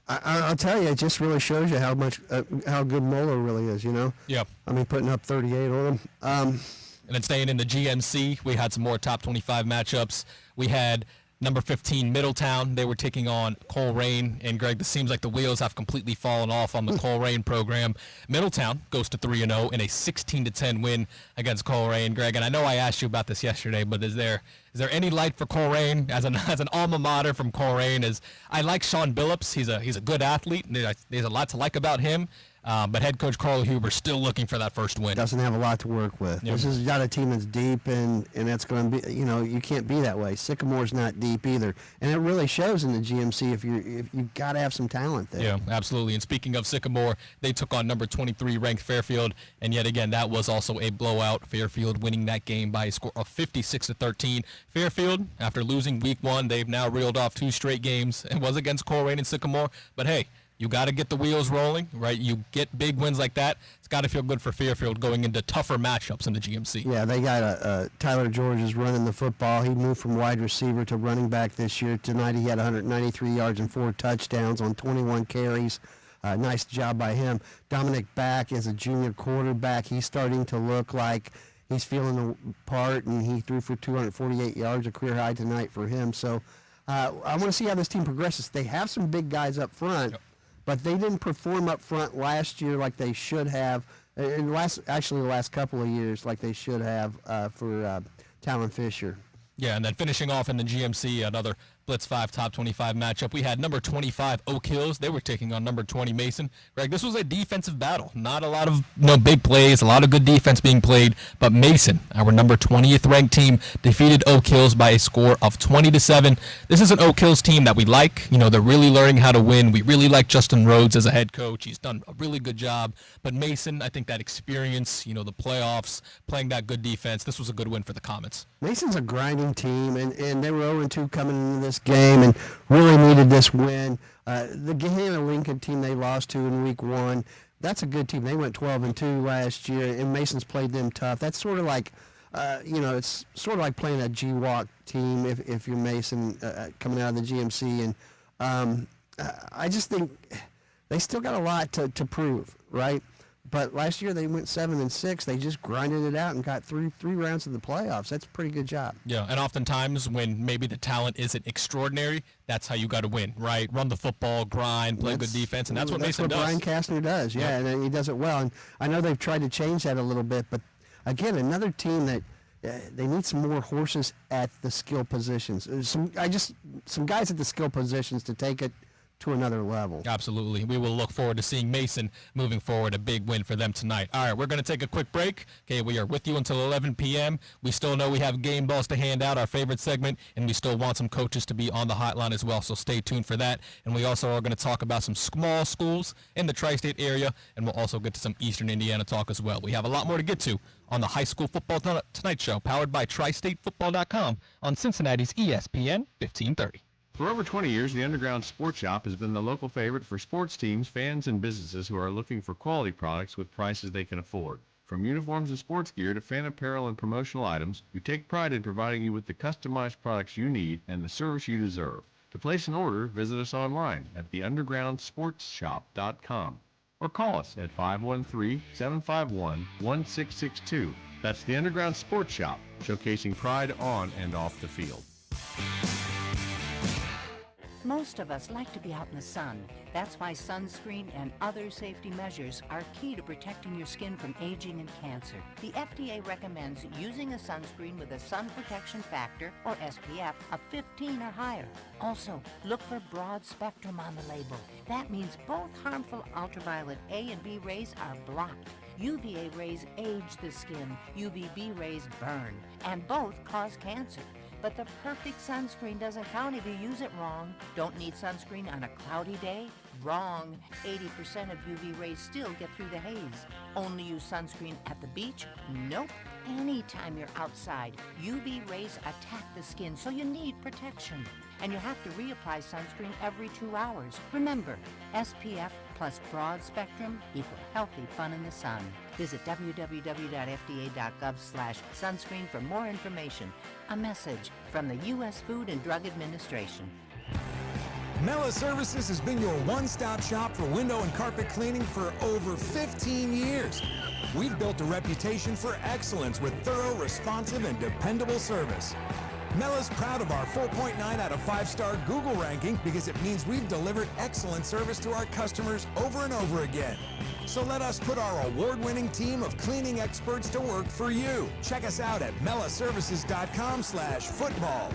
I'll tell you, it just really shows you how good Moeller really is, Yep. I mean, putting up 38 on them. And then staying in the GMC, we had some more top 25 matchups. We had number 15 Middletown. They were taking on Colerain. And Greg, this seems like the wheels have completely fallen off on the Colerain program. Middletown goes to 3-0 in a 16-10 win against Colerain. Greg, and I know I asked you about this yesterday, but is there any light for Colerain as an alma mater from Colerain? As I like Sean Billups, he's a good athlete. There's a lot to like about him. But head coach Carl Huber still looking for that first win. Doesn't have a lot to work with. Yep. This is not a team that's deep, and that's going to be, you can't be that way. Sycamore's not deep either, and it really shows in the GMC if you got to have some talent there. Yeah, absolutely. And speaking of Sycamore, they took on number 23 ranked Fairfield, and yet again that was also a blowout. Fairfield winning that game by a score of 56-13. Fairfield, after losing week 1, they've now reeled off 2 straight games. It was against Colerain and Sycamore, but hey, you got to get the wheels rolling, right? You get big wins like that. It's got to feel good for Fairfield going into tougher matchups in the GMC. Yeah, they got Tyler George is running the football. He moved from wide receiver to running back this year. Tonight he had 193 yards and 4 touchdowns on 21 carries. Nice job by him. Dominic Back is a junior quarterback. He's starting to look like he's feeling the part, and he threw for 248 yards, a career high tonight for him. So I want to see how this team progresses. They have some big guys up front. Yep. But they didn't perform up front last year like they should have, the last couple of years like they should have for Talon Fisher. Yeah, and then finishing off in the GMC, another Blitz 5 top 25 matchup. We had number 25 Oak Hills. They were taking on number 20 Mason. Greg, this was a defensive battle. Not a lot of big plays, a lot of good defense being played. But Mason, our number 20th ranked team, defeated Oak Hills by a score of 20-7. This is an Oak Hills team that we like. They're really learning how to win. We really like Justin Rhodes as a head coach. He's done a really good job. But Mason, I think that experience, the playoffs, playing that good defense, this was a good win for the Comets. Mason's a grinding team, and they were 0-2 coming into this game and really needed this win. The Gahanna Lincoln team they lost to in week 1, that's a good team. They went 12-2 last year, and Mason's played them tough. That's sort of like, it's sort of like playing a GWAC team if you're Mason coming out of the GMC. And I just think they still got a lot to prove, right? But last year they went 7-6. They just grinded it out and got three rounds of the playoffs. That's a pretty good job. Yeah, and oftentimes when maybe the talent isn't extraordinary, that's how you got to win, right? Run the football, grind, play good defense, and that's what Mason does. Brian Kastner does, yeah, and he does it well. And I know they've tried to change that a little bit, but again, another team that they need some more horses at the skill positions. Some guys at the skill positions to take it to another level. Absolutely. We will look forward to seeing Mason moving forward. A big win for them tonight. All right, we're going to take a quick break. Okay, we are with you until 11 p.m. We still know we have game balls to hand out, our favorite segment, and we still want some coaches to be on the hotline as well, so stay tuned for that. And we also are going to talk about some small schools in the tri-state area, and we'll also get to some Eastern Indiana talk as well. We have a lot more to get to on the High School Football Tonight Show, powered by TriStateFootball.com on Cincinnati's ESPN 1530. For over 20 years, the Underground Sports Shop has been the local favorite for sports teams, fans, and businesses who are looking for quality products with prices they can afford. From uniforms and sports gear to fan apparel and promotional items, we take pride in providing you with the customized products you need and the service you deserve. To place an order, visit us online at theundergroundsportsshop.com or call us at 513-751-1662. That's the Underground Sports Shop, showcasing pride on and off the field. Most of us like to be out in the sun. That's why sunscreen and other safety measures are key to protecting your skin from aging and cancer. The FDA recommends using a sunscreen with a sun protection factor, or SPF, of 15 or higher. Also, look for broad spectrum on the label. That means both harmful ultraviolet A and B rays are blocked. UVA rays age the skin, UVB rays burn, and both cause cancer. But the perfect sunscreen doesn't count if you use it wrong. Don't need sunscreen on a cloudy day? Wrong. 80% of UV rays still get through the haze. Only use sunscreen at the beach? Nope. Anytime you're outside, UV rays attack the skin, so you need protection. And you have to reapply sunscreen every 2 hours. Remember, SPF plus broad spectrum equal healthy fun in the sun. Visit www.fda.gov/sunscreen for more information. A message from the U.S. Food and Drug Administration. Mela Services has been your one-stop shop for window and carpet cleaning for over 15 years. We've built a reputation for excellence with thorough, responsive, and dependable service. Mela's proud of our 4.9 out of 5-star Google ranking because it means we've delivered excellent service to our customers over and over again. So let us put our award-winning team of cleaning experts to work for you. Check us out at melaservices.com/football.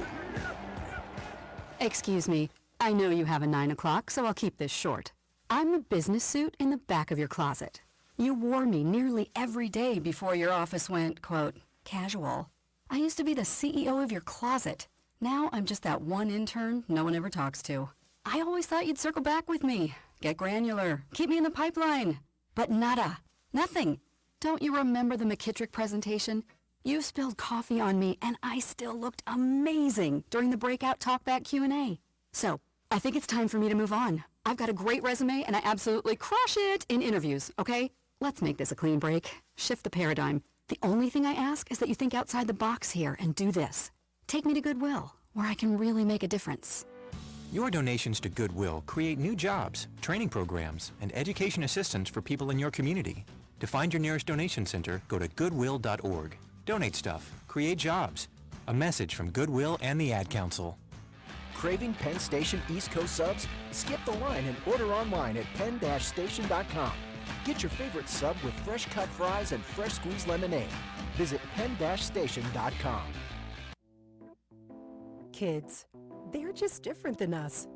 Excuse me. I know you have a 9 o'clock, so I'll keep this short. I'm the business suit in the back of your closet. You wore me nearly every day before your office went, quote, casual. I used to be the CEO of your closet. Now I'm just that one intern no one ever talks to. I always thought you'd circle back with me, get granular, keep me in the pipeline. But nada. Nothing. Don't you remember the McKittrick presentation? You spilled coffee on me, and I still looked amazing during the breakout talkback Q&A. So, I think it's time for me to move on. I've got a great resume, and I absolutely crush it in interviews, okay? Let's make this a clean break. Shift the paradigm. The only thing I ask is that you think outside the box here and do this. Take me to Goodwill, where I can really make a difference. Your donations to Goodwill create new jobs, training programs, and education assistance for people in your community. To find your nearest donation center, go to goodwill.org. Donate stuff. Create jobs. A message from Goodwill and the Ad Council. Craving Penn Station East Coast subs? Skip the line and order online at penn-station.com. Get your favorite sub with fresh cut fries and fresh squeezed lemonade. Visit penn-station.com. Kids, they're just different than us.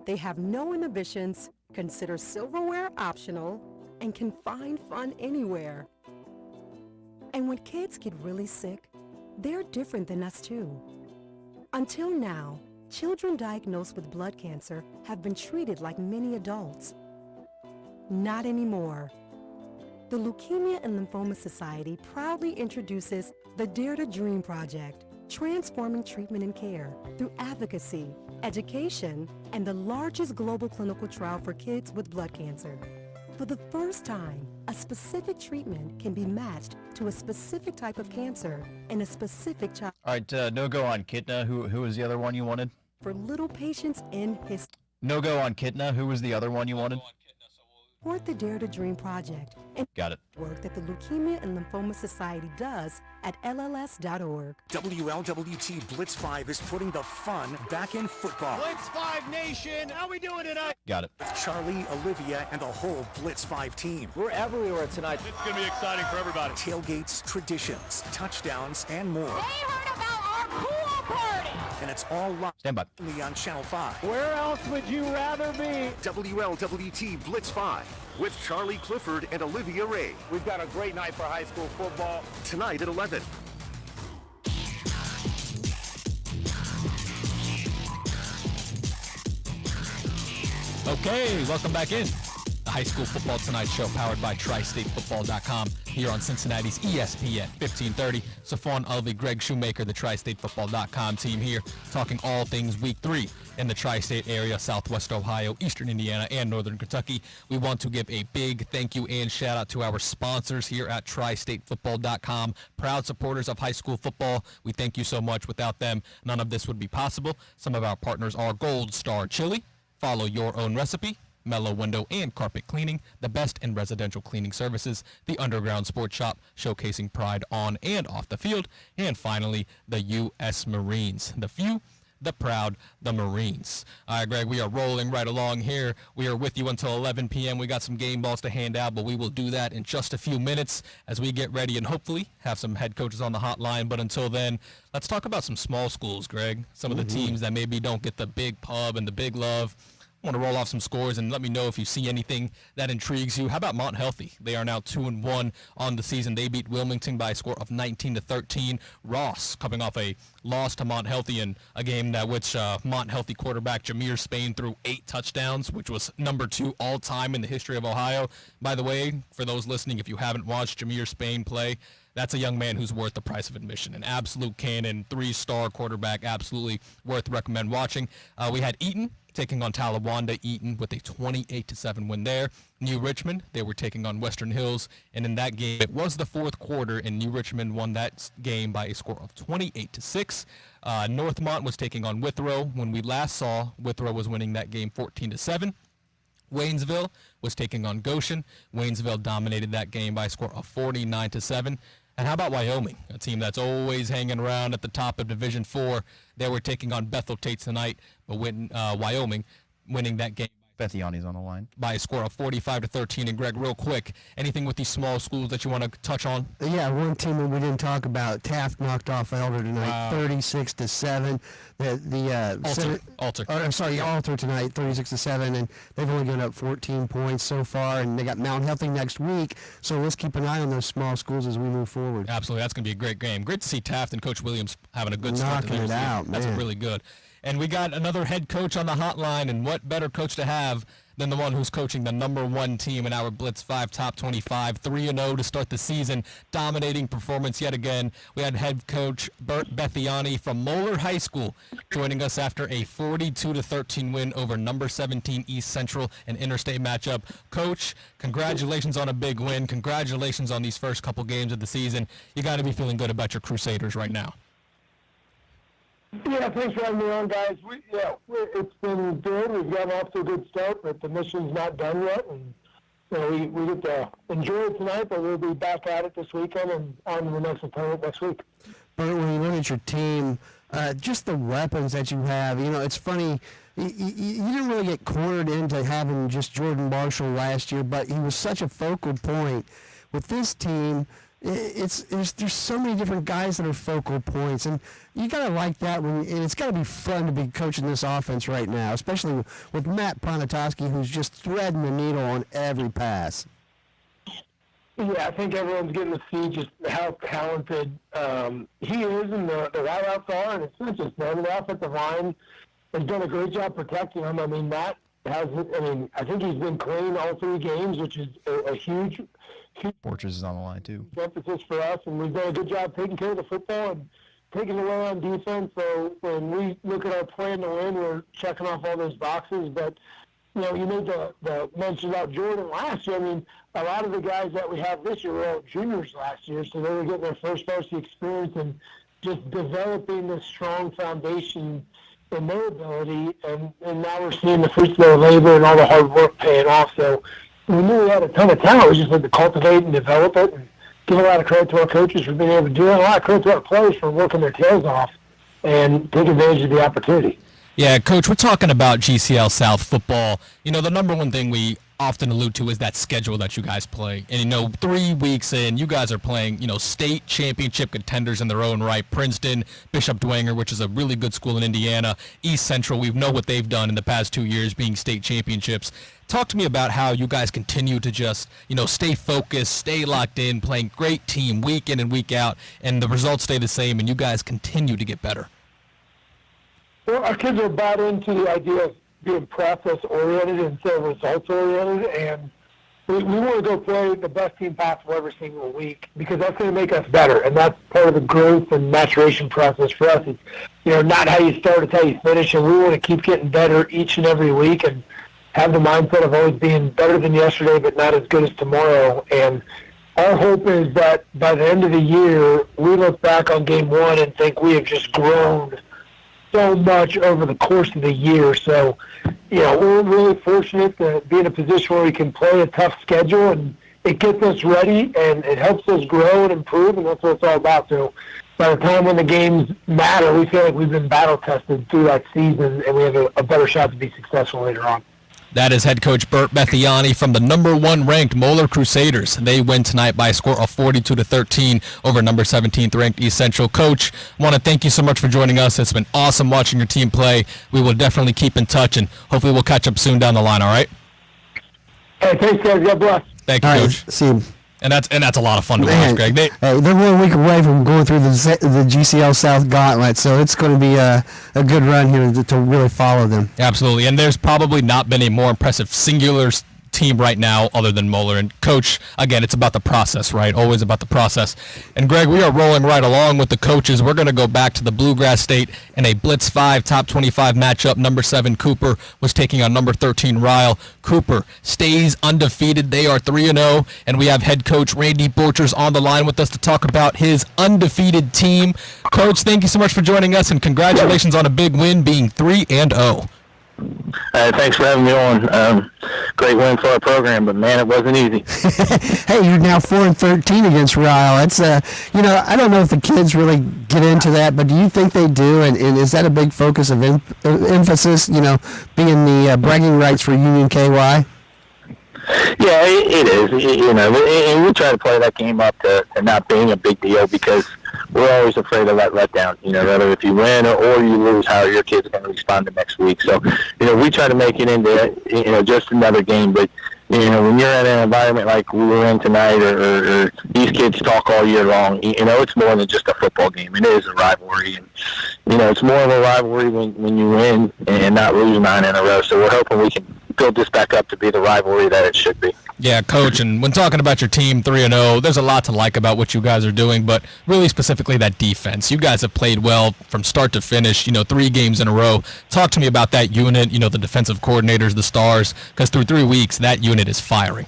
They have no inhibitions, consider silverware optional, and can find fun anywhere. And when kids get really sick, they're different than us too. Until now, children diagnosed with blood cancer have been treated like many adults. Not anymore. The Leukemia and Lymphoma Society proudly introduces the Dare to Dream Project, transforming treatment and care through advocacy, education, and the largest global clinical trial for kids with blood cancer. For the first time, a specific treatment can be matched to a specific type of cancer in a specific child. All right, no go on Kitna. Who was the other one you wanted? For little patients in his... No go on Kitna. Who was the other one you wanted? Support the Dare to Dream Project and Got it. work that the Leukemia and Lymphoma Society does at LLS.org. WLWT Blitz 5 is putting the fun back in football. Blitz 5 Nation, how we doing tonight? Got it. With Charlie, Olivia, and the whole Blitz 5 team. We're everywhere tonight. It's going to be exciting for everybody. Tailgates, traditions, touchdowns, and more. They heard about our pool party. And it's all live Stand by. only on Channel 5. Where else would you rather be? WLWT Blitz 5 with Charlie Clifford and Olivia Ray. We've got a great night for high school football. Tonight at 11. Okay, welcome back in. The High School Football Tonight Show, powered by TriStateFootball.com, here on Cincinnati's ESPN 1530. Safon Alvi, Greg Shoemaker, the TriStateFootball.com team here, talking all things Week 3 in the Tri-State area, Southwest Ohio, Eastern Indiana, and Northern Kentucky. We want to give a big thank you and shout out to our sponsors here at TriStateFootball.com, proud supporters of high school football. We thank you so much. Without them, none of this would be possible. Some of our partners are Gold Star Chili, Follow Your Own Recipe, Mellow Window and Carpet Cleaning, the best in residential cleaning services, the Underground Sports Shop, showcasing pride on and off the field, and finally, the U.S. Marines. The few, the proud, the Marines. All right, Greg, we are rolling right along here. We are with you until 11 p.m. We got some game balls to hand out, but we will do that in just a few minutes as we get ready and hopefully have some head coaches on the hotline. But until then, let's talk about some small schools, Greg. Some of the teams that maybe don't get the big pub and the big love. I want to roll off some scores and let me know if you see anything that intrigues you. How about Mont Healthy? They are now 2-1 on the season. They beat Wilmington by a score of 19-13. Ross coming off a loss to Mont Healthy in a game that which Mont Healthy quarterback Jameer Spain threw 8 touchdowns, which was number 2 all time in the history of Ohio. By the way, for those listening, if you haven't watched Jameer Spain play, that's a young man who's worth the price of admission. An absolute cannon, 3-star quarterback, absolutely worth recommend watching. We had Eaton taking on Talawanda. Eaton with a 28-7 win there. New Richmond, they were taking on Western Hills, and in that game, it was the fourth quarter, and New Richmond won that game by a score of 28-6. Northmont was taking on Withrow. When we last saw, Withrow was winning that game 14-7. Waynesville was taking on Goshen. Waynesville dominated that game by a score of 49-7. And how about Wyoming, a team that's always hanging around at the top of Division IV? They were taking on Bethel Tate tonight, but Wyoming winning that game. Bethiani's on the line. By a score of 45-13. And Greg, real quick, anything with these small schools that you want to touch on? Yeah, one team that we didn't talk about, Taft knocked off Elder tonight, 36-7. Alter tonight, 36-7, and they've only given up 14 points so far, and they got Mount Healthy next week. So let's keep an eye on those small schools as we move forward. Absolutely, that's going to be a great game. Great to see Taft and Coach Williams having a good start to knocking it out. That's really good. And we got another head coach on the hotline, and what better coach to have than the one who's coaching the #1 team in our Blitz 5 Top 25, 3-0 to start the season, dominating performance yet again. We had head coach Bert Bethiani from Moeller High School joining us after a 42-13 win over number 17 East Central, an interstate matchup. Coach, congratulations on a big win. Congratulations on these first couple games of the season. You got to be feeling good about your Crusaders right now. Yeah, thanks for having me on, guys. It's been good. We've gotten off to a good start, but the mission's not done yet. And we get to enjoy it tonight, but we'll be back at it this weekend and on to the next opponent next week. But when you look at your team, just the weapons that you have, it's funny. You didn't really get cornered into having just Jordan Marshall last year, but he was such a focal point. With this team, there's so many different guys that are focal points, and you gotta like that. And it's gotta be fun to be coaching this offense right now, especially with Matt Ponatoski, who's just threading the needle on every pass. Yeah, I think everyone's getting to see just how talented he is and the wideouts are, and it's not just them. The offensive line has done a great job protecting him. I mean, Matt I think he's been clean all 3 games, which is a huge Borges is on the line too. Emphasis for us, and we've done a good job taking care of the football and taking away on defense. So when we look at our plan to win, we're checking off all those boxes. But you made the mention about Jordan last year. I mean, a lot of the guys that we have this year were all juniors last year, so they were getting their first varsity experience and just developing this strong foundation in their ability. And now we're seeing the fruits of their labor and all the hard work paying off. So we knew we had a ton of talent. We just had to cultivate and develop it, and give a lot of credit to our coaches for being able to do it, and a lot of credit to our players for working their tails off and take advantage of the opportunity. Yeah, Coach, we're talking about GCL South football. You know, the number one thing we often allude to is that schedule that you guys play. And, you know, 3 weeks in, you guys are playing, you know, state championship contenders in their own right. Princeton, Bishop Dwenger, which is a really good school in Indiana. East Central, we know what they've done in the past 2 years being state championships. Talk to me about how you guys continue to just, you know, stay focused, stay locked in, playing great team week in and week out, and the results stay the same, and you guys continue to get better. Well, our kids are bought into the idea of being process-oriented instead of results-oriented, and we want to go play the best team possible every single week because that's going to make us better, and that's part of the growth and maturation process for us. It's, you know, not how you start, it's how you finish, and we want to keep getting better each and every week and have the mindset of always being better than yesterday but not as good as tomorrow. And our hope is that by the end of the year, we look back on game one and think we have just grown so much over the course of the year. So, you know, we're really fortunate to be in a position where we can play a tough schedule, and it gets us ready, and it helps us grow and improve, and that's what it's all about. So by the time when the games matter, we feel like we've been battle-tested through that season, and we have a better shot to be successful later on. That is head coach Bert Bethiani from the number 1 ranked Moeller Crusaders. They win tonight by a score of 42-13 over number 17th ranked East Central. Coach, I want to thank you so much for joining us. It's been awesome watching your team play. We will definitely keep in touch, and hopefully we'll catch up soon down the line, all right? Hey, thanks, guys. God bless. Thank you, Coach. See you. And that's a lot of fun to watch, Greg. They're 1 week away from going through the GCL South Gauntlet, so it's going to be a good run here to really follow them. Absolutely, and there's probably not been a more impressive singular team right now other than Moeller. And Coach, again, it's about the process, right? Always about the process. And Greg, we are rolling right along with the coaches. We're going to go back to the Bluegrass State in a Blitz 5 top 25 matchup. Number 7 Cooper was taking on number 13 Ryle. Cooper stays undefeated. They are 3-0, and we have head coach Randy Borchers on the line with us to talk about his undefeated team. Coach, thank you so much for joining us, and congratulations on a big win, being 3-0. Thanks for having me on. Great win for our program, but man, it wasn't easy. Hey, you're now 4-13 against Ryle. It's you know, I don't know if the kids really get into that, but do you think they do? And is that a big focus of emphasis? You know, being the bragging rights for Union KY. Yeah, it is. You know, and we try to play that game up to not being a big deal because we're always afraid of that letdown. You know, whether if you win or you lose, how your kids are going to respond to next week. So, you know, we try to make it into, you know, just another game. But, you know, when you're in an environment like we were in tonight or these kids talk all year long, you know, it's more than just a football game. It is a rivalry. And, you know, it's more of a rivalry when you win and not lose 9 in a row. So we're hoping we can build this back up to be the rivalry that it should be. Yeah, Coach, and when talking about your team 3-0, there's a lot to like about what you guys are doing, but really specifically that defense. You guys have played well from start to finish, you know, 3 games in a row. Talk to me about that unit, you know, the defensive coordinators, the stars, because through 3 weeks, that unit is firing.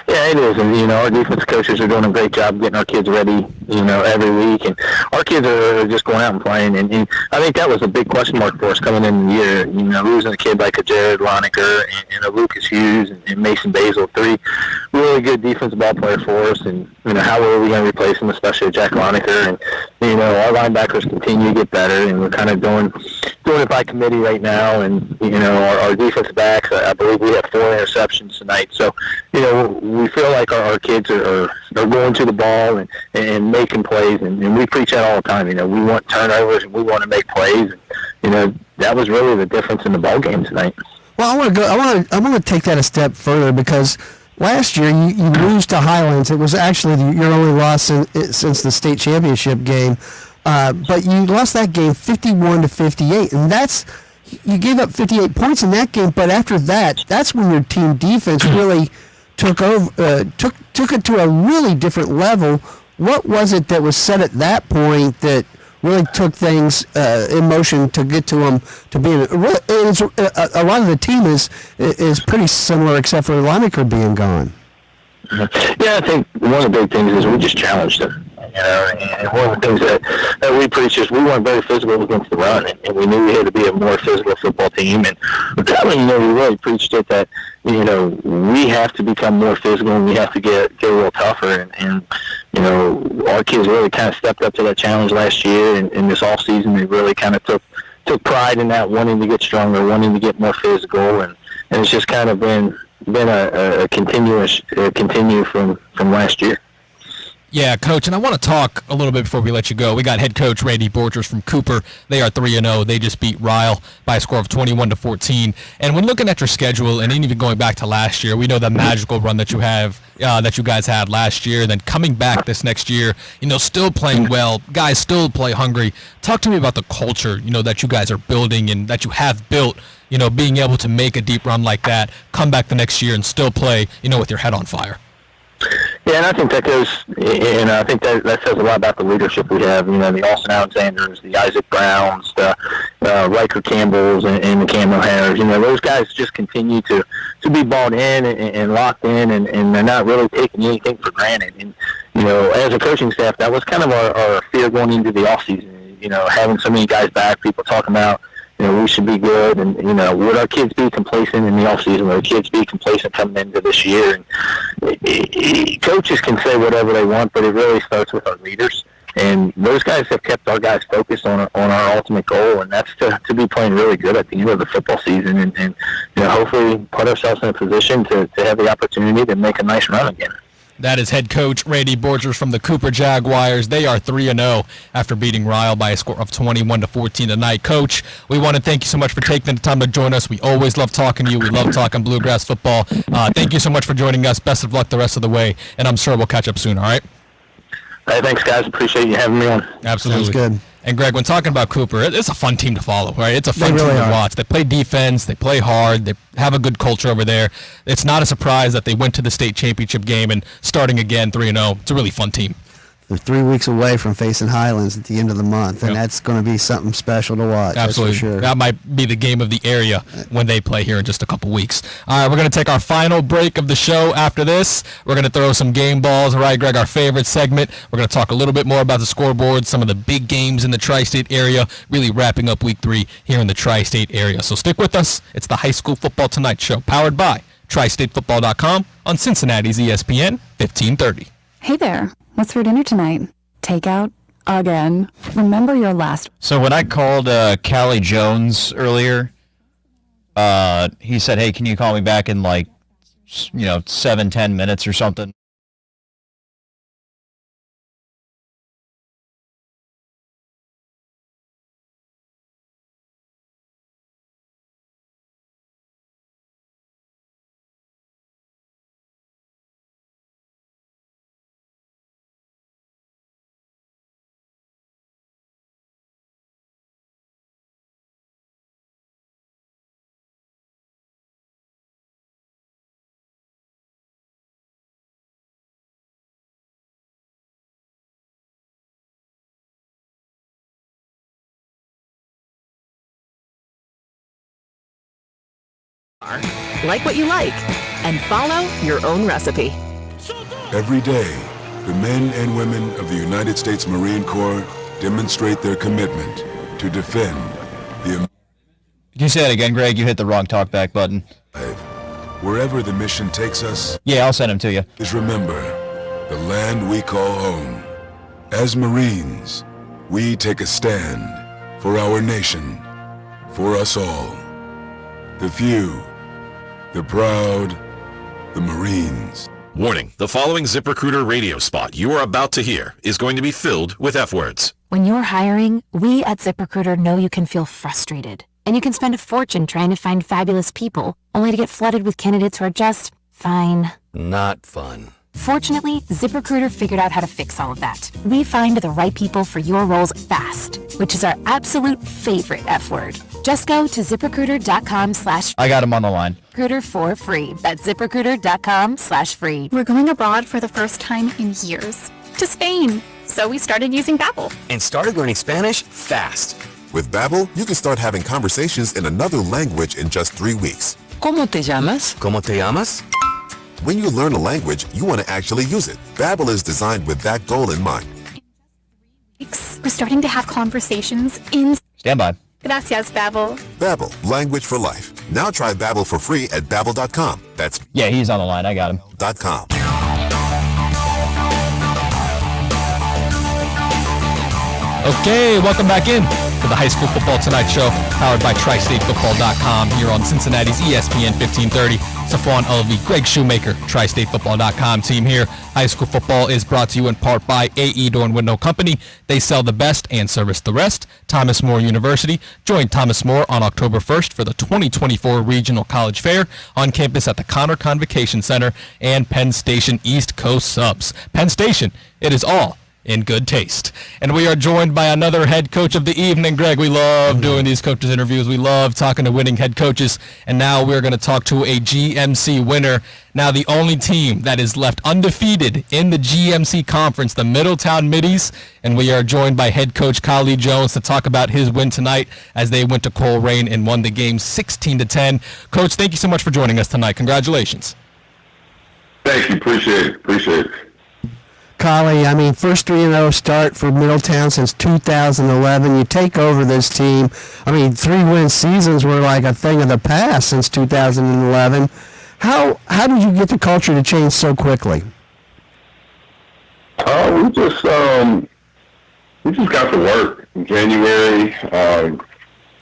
Yeah, it is, and you know, our defense coaches are doing a great job getting our kids ready, you know, every week, and our kids are just going out and playing, and I think that was a big question mark for us coming in the year, you know, losing a kid like a Jared Lonecker and a Lucas Hughes and Mason Basil, 3 really good defensive ball players for us, and, you know, how are we going to replace them, especially Jack Lonecker, and, you know, our linebackers continue to get better, and we're kind of doing it by committee right now, and, you know, our defensive backs, I believe we have 4 interceptions tonight, so, you know, we feel like our kids are going to the ball and making plays, and we preach that all the time. You know, we want turnovers and we want to make plays. And, you know, that was really the difference in the ball game tonight. Well, I want to take that a step further because last year you lose to Highlands. It was actually your only loss since the state championship game, but you lost that game 51-58, and that's. You gave up 58 points in that game, but after that, that's when your team defense really took it to a really different level. What was it that was said at that point that really took things in motion to get to them to be? A lot of the team is pretty similar, except for Lonecker being gone. Yeah, I think one of the big things is we just challenged them. And one of the things that we preach is we weren't very physical against the run, and we knew we had to be a more physical football team. And we really preached it that, we have to become more physical and we have to get a little tougher. And our kids really kind of stepped up to that challenge last year. And in this off season, they really kind of took pride in that, wanting to get stronger, wanting to get more physical, and it's just kind of been a continue from last year. Yeah, Coach, and I want to talk a little bit before we let you go. We got head coach Randy Borchers from Cooper. They are 3-0. They just beat Ryle by a score of 21-14. And when looking at your schedule, and even going back to last year, we know the magical run that you guys had last year. Then coming back this next year, still playing well. Guys still play hungry. Talk to me about the culture, that you guys are building and that you have built. Being able to make a deep run like that, come back the next year and still play, with your head on fire. Yeah, and I think that goes, I think that says a lot about the leadership we have. The Austin Alexanders, the Isaac Browns, the Riker Campbells, and the Cam O'Hares. Those guys just continue to be bought in and locked in, and they're not really taking anything for granted. And as a coaching staff, that was kind of our fear going into the off season. Having so many guys back, people talking about, we should be good, and would our kids be complacent in the offseason? Would our kids be complacent coming into this year? And coaches can say whatever they want, but it really starts with our leaders. And those guys have kept our guys focused on our ultimate goal, and that's to be playing really good at the end of the football season, and hopefully put ourselves in a position to have the opportunity to make a nice run again. That is head coach Randy Borchers from the Cooper Jaguars. They are 3-0 after beating Ryle by a score of 21-14 tonight. Coach, we want to thank you so much for taking the time to join us. We always love talking to you. We love talking Bluegrass football. Thank you so much for joining us. Best of luck the rest of the way, and I'm sure we'll catch up soon, all right? Hey, thanks, guys. Appreciate you having me on. Absolutely. Sounds good. And, Greg, when talking about Cooper, it's a fun team to follow, right? It's a fun team to watch. They play defense. They play hard. They have a good culture over there. It's not a surprise that they went to the state championship game and starting again 3-0. It's a really fun team. They're 3 weeks away from facing Highlands at the end of the month, and that's going to be something special to watch. Absolutely. That's for sure. That might be the game of the area when they play here in just a couple weeks. All right, we're going to take our final break of the show after this. We're going to throw some game balls. All right, Greg, our favorite segment. We're going to talk a little bit more about the scoreboard, some of the big games in the tri-state area, really wrapping up week 3 here in the tri-state area. So stick with us. It's the High School Football Tonight Show, powered by TriStateFootball.com on Cincinnati's ESPN 1530. Hey there. What's for dinner tonight? Takeout? Again. Remember your last... So when I called Callie Jones earlier, he said, hey, can you call me back in 7-10 minutes or something? Like what you like, and follow your own recipe. Every day, the men and women of the United States Marine Corps demonstrate their commitment to defend the... Can you say that again, Greg? You hit the wrong talkback button. Wherever the mission takes us... Yeah, I'll send him to you. ...is remember, the land we call home. As Marines, we take a stand for our nation, for us all. The few, the proud, the Marines. Warning, the following ZipRecruiter radio spot you are about to hear is going to be filled with F-words. When you're hiring, we at ZipRecruiter know you can feel frustrated. And you can spend a fortune trying to find fabulous people, only to get flooded with candidates who are just fine. Not fun. Fortunately, ZipRecruiter figured out how to fix all of that. We find the right people for your roles fast, which is our absolute favorite F word. Just go to ZipRecruiter.com/... I got him on the line. Recruiter for free. That's ZipRecruiter.com/free. We're going abroad for the first time in years. To Spain. So we started using Babbel. And started learning Spanish fast. With Babbel, you can start having conversations in another language in just 3 weeks. ¿Cómo te llamas? ¿Cómo te llamas? When you learn a language, you want to actually use it. Babbel is designed with that goal in mind. We're starting to have conversations in... Stand by. Gracias, Babbel. Babbel, language for life. Now try Babbel for free at babbel.com. That's Yeah, he's on the line. I got him. .com. Okay, welcome back in to the High School Football Tonight Show, powered by TriStateFootball.com here on Cincinnati's ESPN 1530. Stephon Elvey, Greg Shoemaker, TriStateFootball.com team here. High School Football is brought to you in part by AE Door and Window Company. They sell the best and service the rest. Thomas More University. Join Thomas More on October 1st for the 2024 Regional College Fair on campus at the Connor Convocation Center, and Penn Station East Coast Subs. Penn Station, it is all in good taste. And we are joined by another head coach of the evening. Greg, we love doing these coaches interviews. We love talking to winning head coaches. And now we're going to talk to a GMC winner. Now the only team that is left undefeated in the GMC conference, the Middletown Middies. And we are joined by head coach Khalid Jones to talk about his win tonight as they went to Coleraine and won the game 16-10. Coach, thank you so much for joining us tonight. Congratulations. Thank you. Appreciate it. Kali, I mean, first 3-0 start for Middletown since 2011. You take over this team. I mean, 3-win seasons were like a thing of the past since 2011. How did you get the culture to change so quickly? We just got to work in January.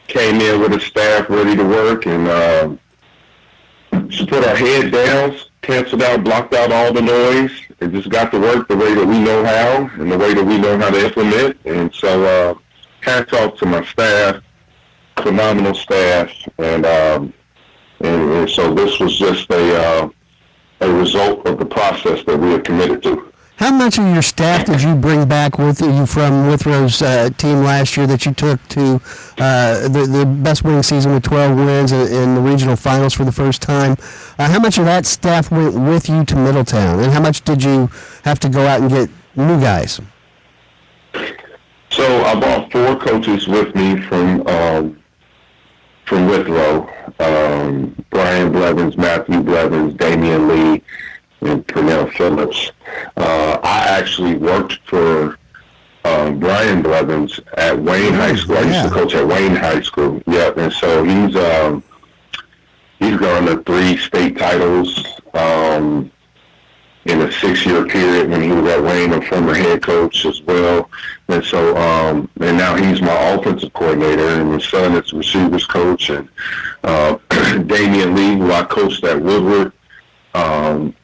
Came in with a staff ready to work, and just put our head down, canceled out, blocked out all the noise, and just got to work the way that we know how and the way that we know how to implement. And so hats off to my staff, phenomenal staff, and so this was just a result of the process that we had committed to. How much of your staff did you bring back with you from Withrow's team last year that you took to the best winning season with 12 wins in the regional finals for the first time? How much of that staff went with you to Middletown, and how much did you have to go out and get new guys? So I brought 4 coaches with me from Withrow, Brian Blevins, Matthew Blevins, Damian Lee, and Pernell Phillips. I actually worked for Brian Blevins at Wayne High School. I used to coach at Wayne High School. Yep, and so he's gone to 3 state titles in a 6-year period when he was at Wayne, a former head coach as well. And so, and now he's my offensive coordinator, and his son is receivers coach. And Damian Lee, who I coached at Woodward,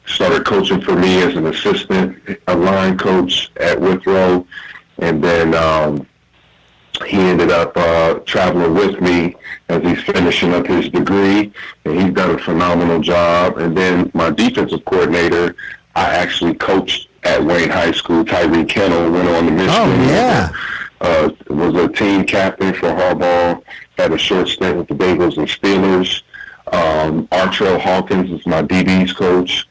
started coaching for me as an assistant, a line coach at Withrow, and then he ended up traveling with me as he's finishing up his degree, and he's done a phenomenal job. And then my defensive coordinator, I actually coached at Wayne High School. Tyree Kennel went on to Michigan. Was a team captain for Harbaugh, had a short stint with the Bengals and Steelers. Artrell Hawkins is my DB's coach.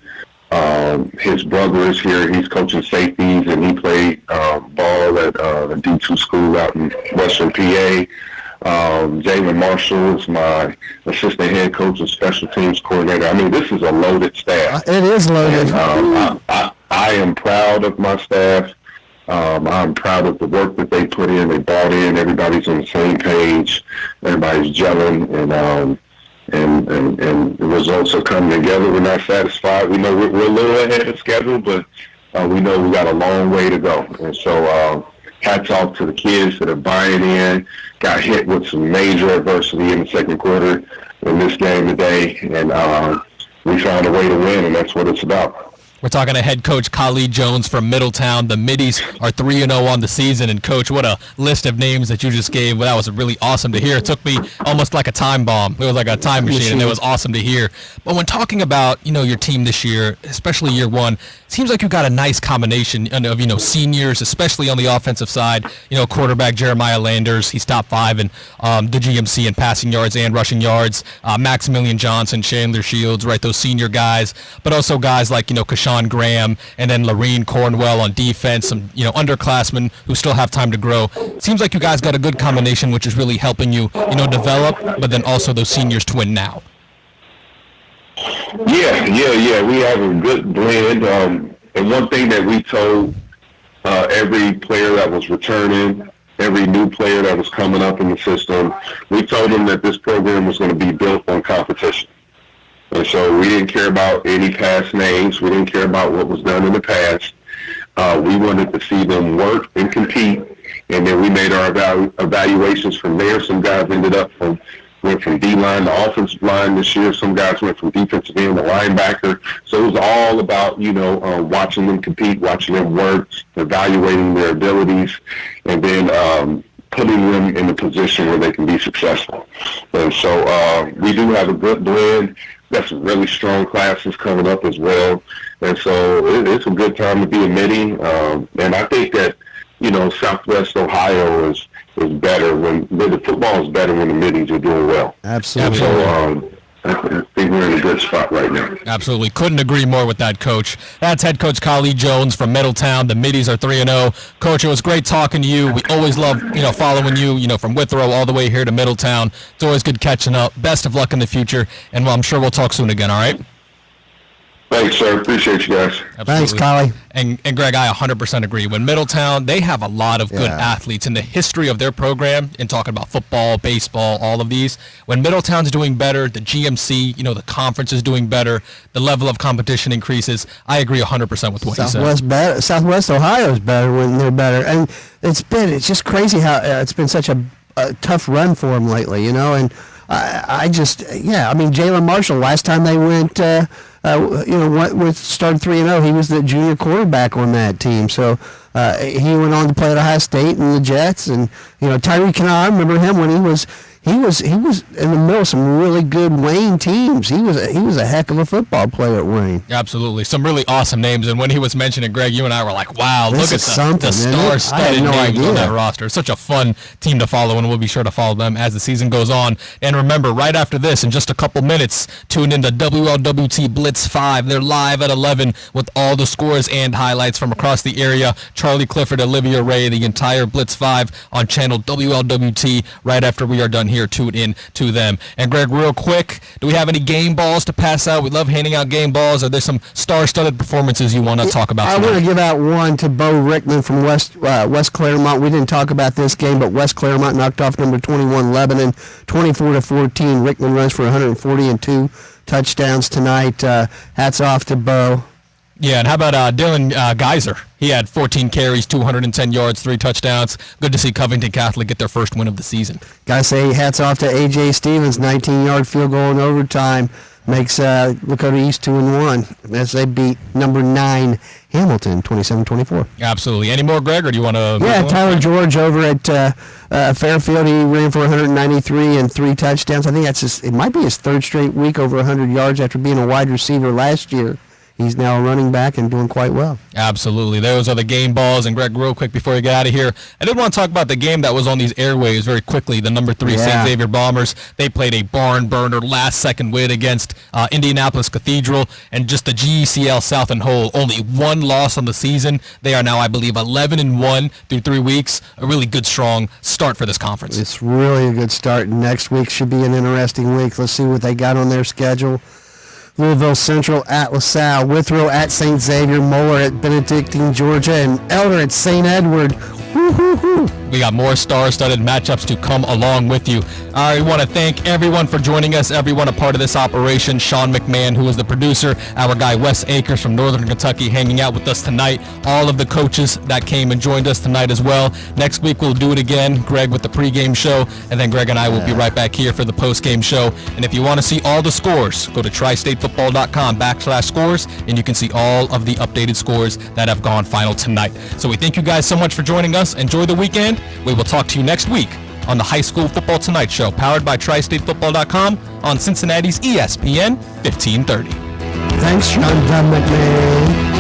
His brother is here. He's coaching safeties, and he played ball at the D2 school out in Western PA. Jalen Marshall is my assistant head coach and special teams coordinator. I mean, this is a loaded staff. It is loaded. And, I am proud of my staff. I'm proud of the work that they put in. They bought in. Everybody's on the same page. Everybody's gelling, and the results are coming together. We're not satisfied. We know we're a little ahead of schedule, but we know we got a long way to go. And so hats off to the kids that are buying in, got hit with some major adversity in the second quarter in this game today, and we found a way to win, and that's what it's about. We're talking to head coach Khalid Jones from Middletown. The Middies are 3-0 on the season. And, Coach, what a list of names that you just gave. Well, that was really awesome to hear. It took me almost like a time bomb. It was like a time machine, and it was awesome to hear. But when talking about, your team this year, especially year one, it seems like you got a nice combination of, seniors, especially on the offensive side. Quarterback Jeremiah Landers, he's top 5 in the GMC in passing yards and rushing yards. Maximilian Johnson, Chandler Shields, right, those senior guys. But also guys like, Kashawn Graham, and then Lorene Cornwell on defense, some underclassmen who still have time to grow. Seems like you guys got a good combination, which is really helping you develop, but then also those seniors to win now. Yeah. We have a good blend. And one thing that we told every player that was returning, every new player that was coming up in the system. We told them that this program was going to be built on competition. And so we didn't care about any past names. We didn't care about what was done in the past. We wanted to see them work and compete, and then we made our evaluations from there. Some guys went from D-line to offensive line this year. Some guys went from defensive end to linebacker. So it was all about, watching them compete, watching them work, evaluating their abilities, and then putting them in a position where they can be successful. And so we do have a good blend. Got some really strong classes coming up as well. And so it's a good time to be a Midi. And I think that, Southwest Ohio is better when the football is better when the Middies are doing well. Absolutely. So I think we're in a good spot right now. Absolutely. Couldn't agree more with that, Coach. That's head coach Kali Jones from Middletown. The Middies are 3-0. Coach, it was great talking to you. We always love, following you, from Withrow all the way here to Middletown. It's always good catching up. Best of luck in the future, and I'm sure we'll talk soon again, all right? Thanks, sir. Appreciate you guys. Absolutely. Thanks, Kali. And Greg, I 100% agree. When Middletown, they have a lot of good athletes in the history of their program, in talking about football, baseball, all of these. When Middletown's doing better, the GMC, the conference is doing better, the level of competition increases. I agree 100% with what you said. Southwest Ohio is better when they're better. And it's just crazy how it's been such a tough run for them lately, and Jalen Marshall, last time they went, started 3-0, he was the junior quarterback on that team. So he went on to play at Ohio State and the Jets. And, Tyreek Kennard, I remember him when he was in the middle of some really good Wayne teams. He was a heck of a football player at Wayne. Absolutely. Some really awesome names. And when he was mentioning Greg, you and I were like, wow, look at the star-studded names on that roster. Such a fun team to follow, and we'll be sure to follow them as the season goes on. And remember, right after this, in just a couple minutes, tune in to WLWT Blitz 5. They're live at 11 with all the scores and highlights from across the area. Charlie Clifford, Olivia Ray, the entire Blitz 5 on channel WLWT right after we are done here. Tune in to them. And Greg, real quick, do we have any game balls to pass out? We love handing out game balls. Are there some star-studded performances you want to talk about tonight? I want to give out one to Bo Rickman from West Claremont. We didn't talk about this game, but West Claremont knocked off number 21 Lebanon 24-14. Rickman runs for 140 and 2 touchdowns tonight. Hats off to Bo. Yeah, and how about Dylan Geyser? He had 14 carries, 210 yards, 3 touchdowns. Good to see Covington Catholic get their first win of the season. Gotta say, hats off to A.J. Stevens, 19-yard field goal in overtime. Makes Lakota East 2-1 as they beat number 9 Hamilton 27-24. Absolutely. Any more, Greg, or do you want to? Yeah, Tyler George over at Fairfield. He ran for 193 and 3 touchdowns. I think it might be his 3rd straight week over 100 yards after being a wide receiver last year. He's now running back and doing quite well. Absolutely. Those are the game balls. And Greg, real quick before we get out of here, I did want to talk about the game that was on these airwaves very quickly. The number 3 St. Xavier Bombers, they played a barn burner last-second win against Indianapolis Cathedral. And just the GECL South and whole, only 1 loss on the season. They are now, I believe, 11-1 through 3 weeks. A really good, strong start for this conference. It's really a good start. Next week should be an interesting week. Let's see what they got on their schedule. Louisville Central at LaSalle, Withrow at St. Xavier, Moeller at Benedictine, Georgia, and Elder at St. Edward. Woo-hoo-hoo. We got more star-studded matchups to come along with you. I want to thank everyone for joining us, everyone a part of this operation. Sean McMahon, who is the producer, our guy Wes Akers from Northern Kentucky hanging out with us tonight, all of the coaches that came and joined us tonight as well. Next week we'll do it again, Greg with the pregame show, and then Greg and I will be right back here for the postgame show. And if you want to see all the scores, go to tristatefootball.com/scores, and you can see all of the updated scores that have gone final tonight. So we thank you guys so much for joining us. Enjoy the weekend. We will talk to you next week on the High School Football Tonight Show, powered by tristatefootball.com on Cincinnati's ESPN 1530. Thanks, Sean McMahon.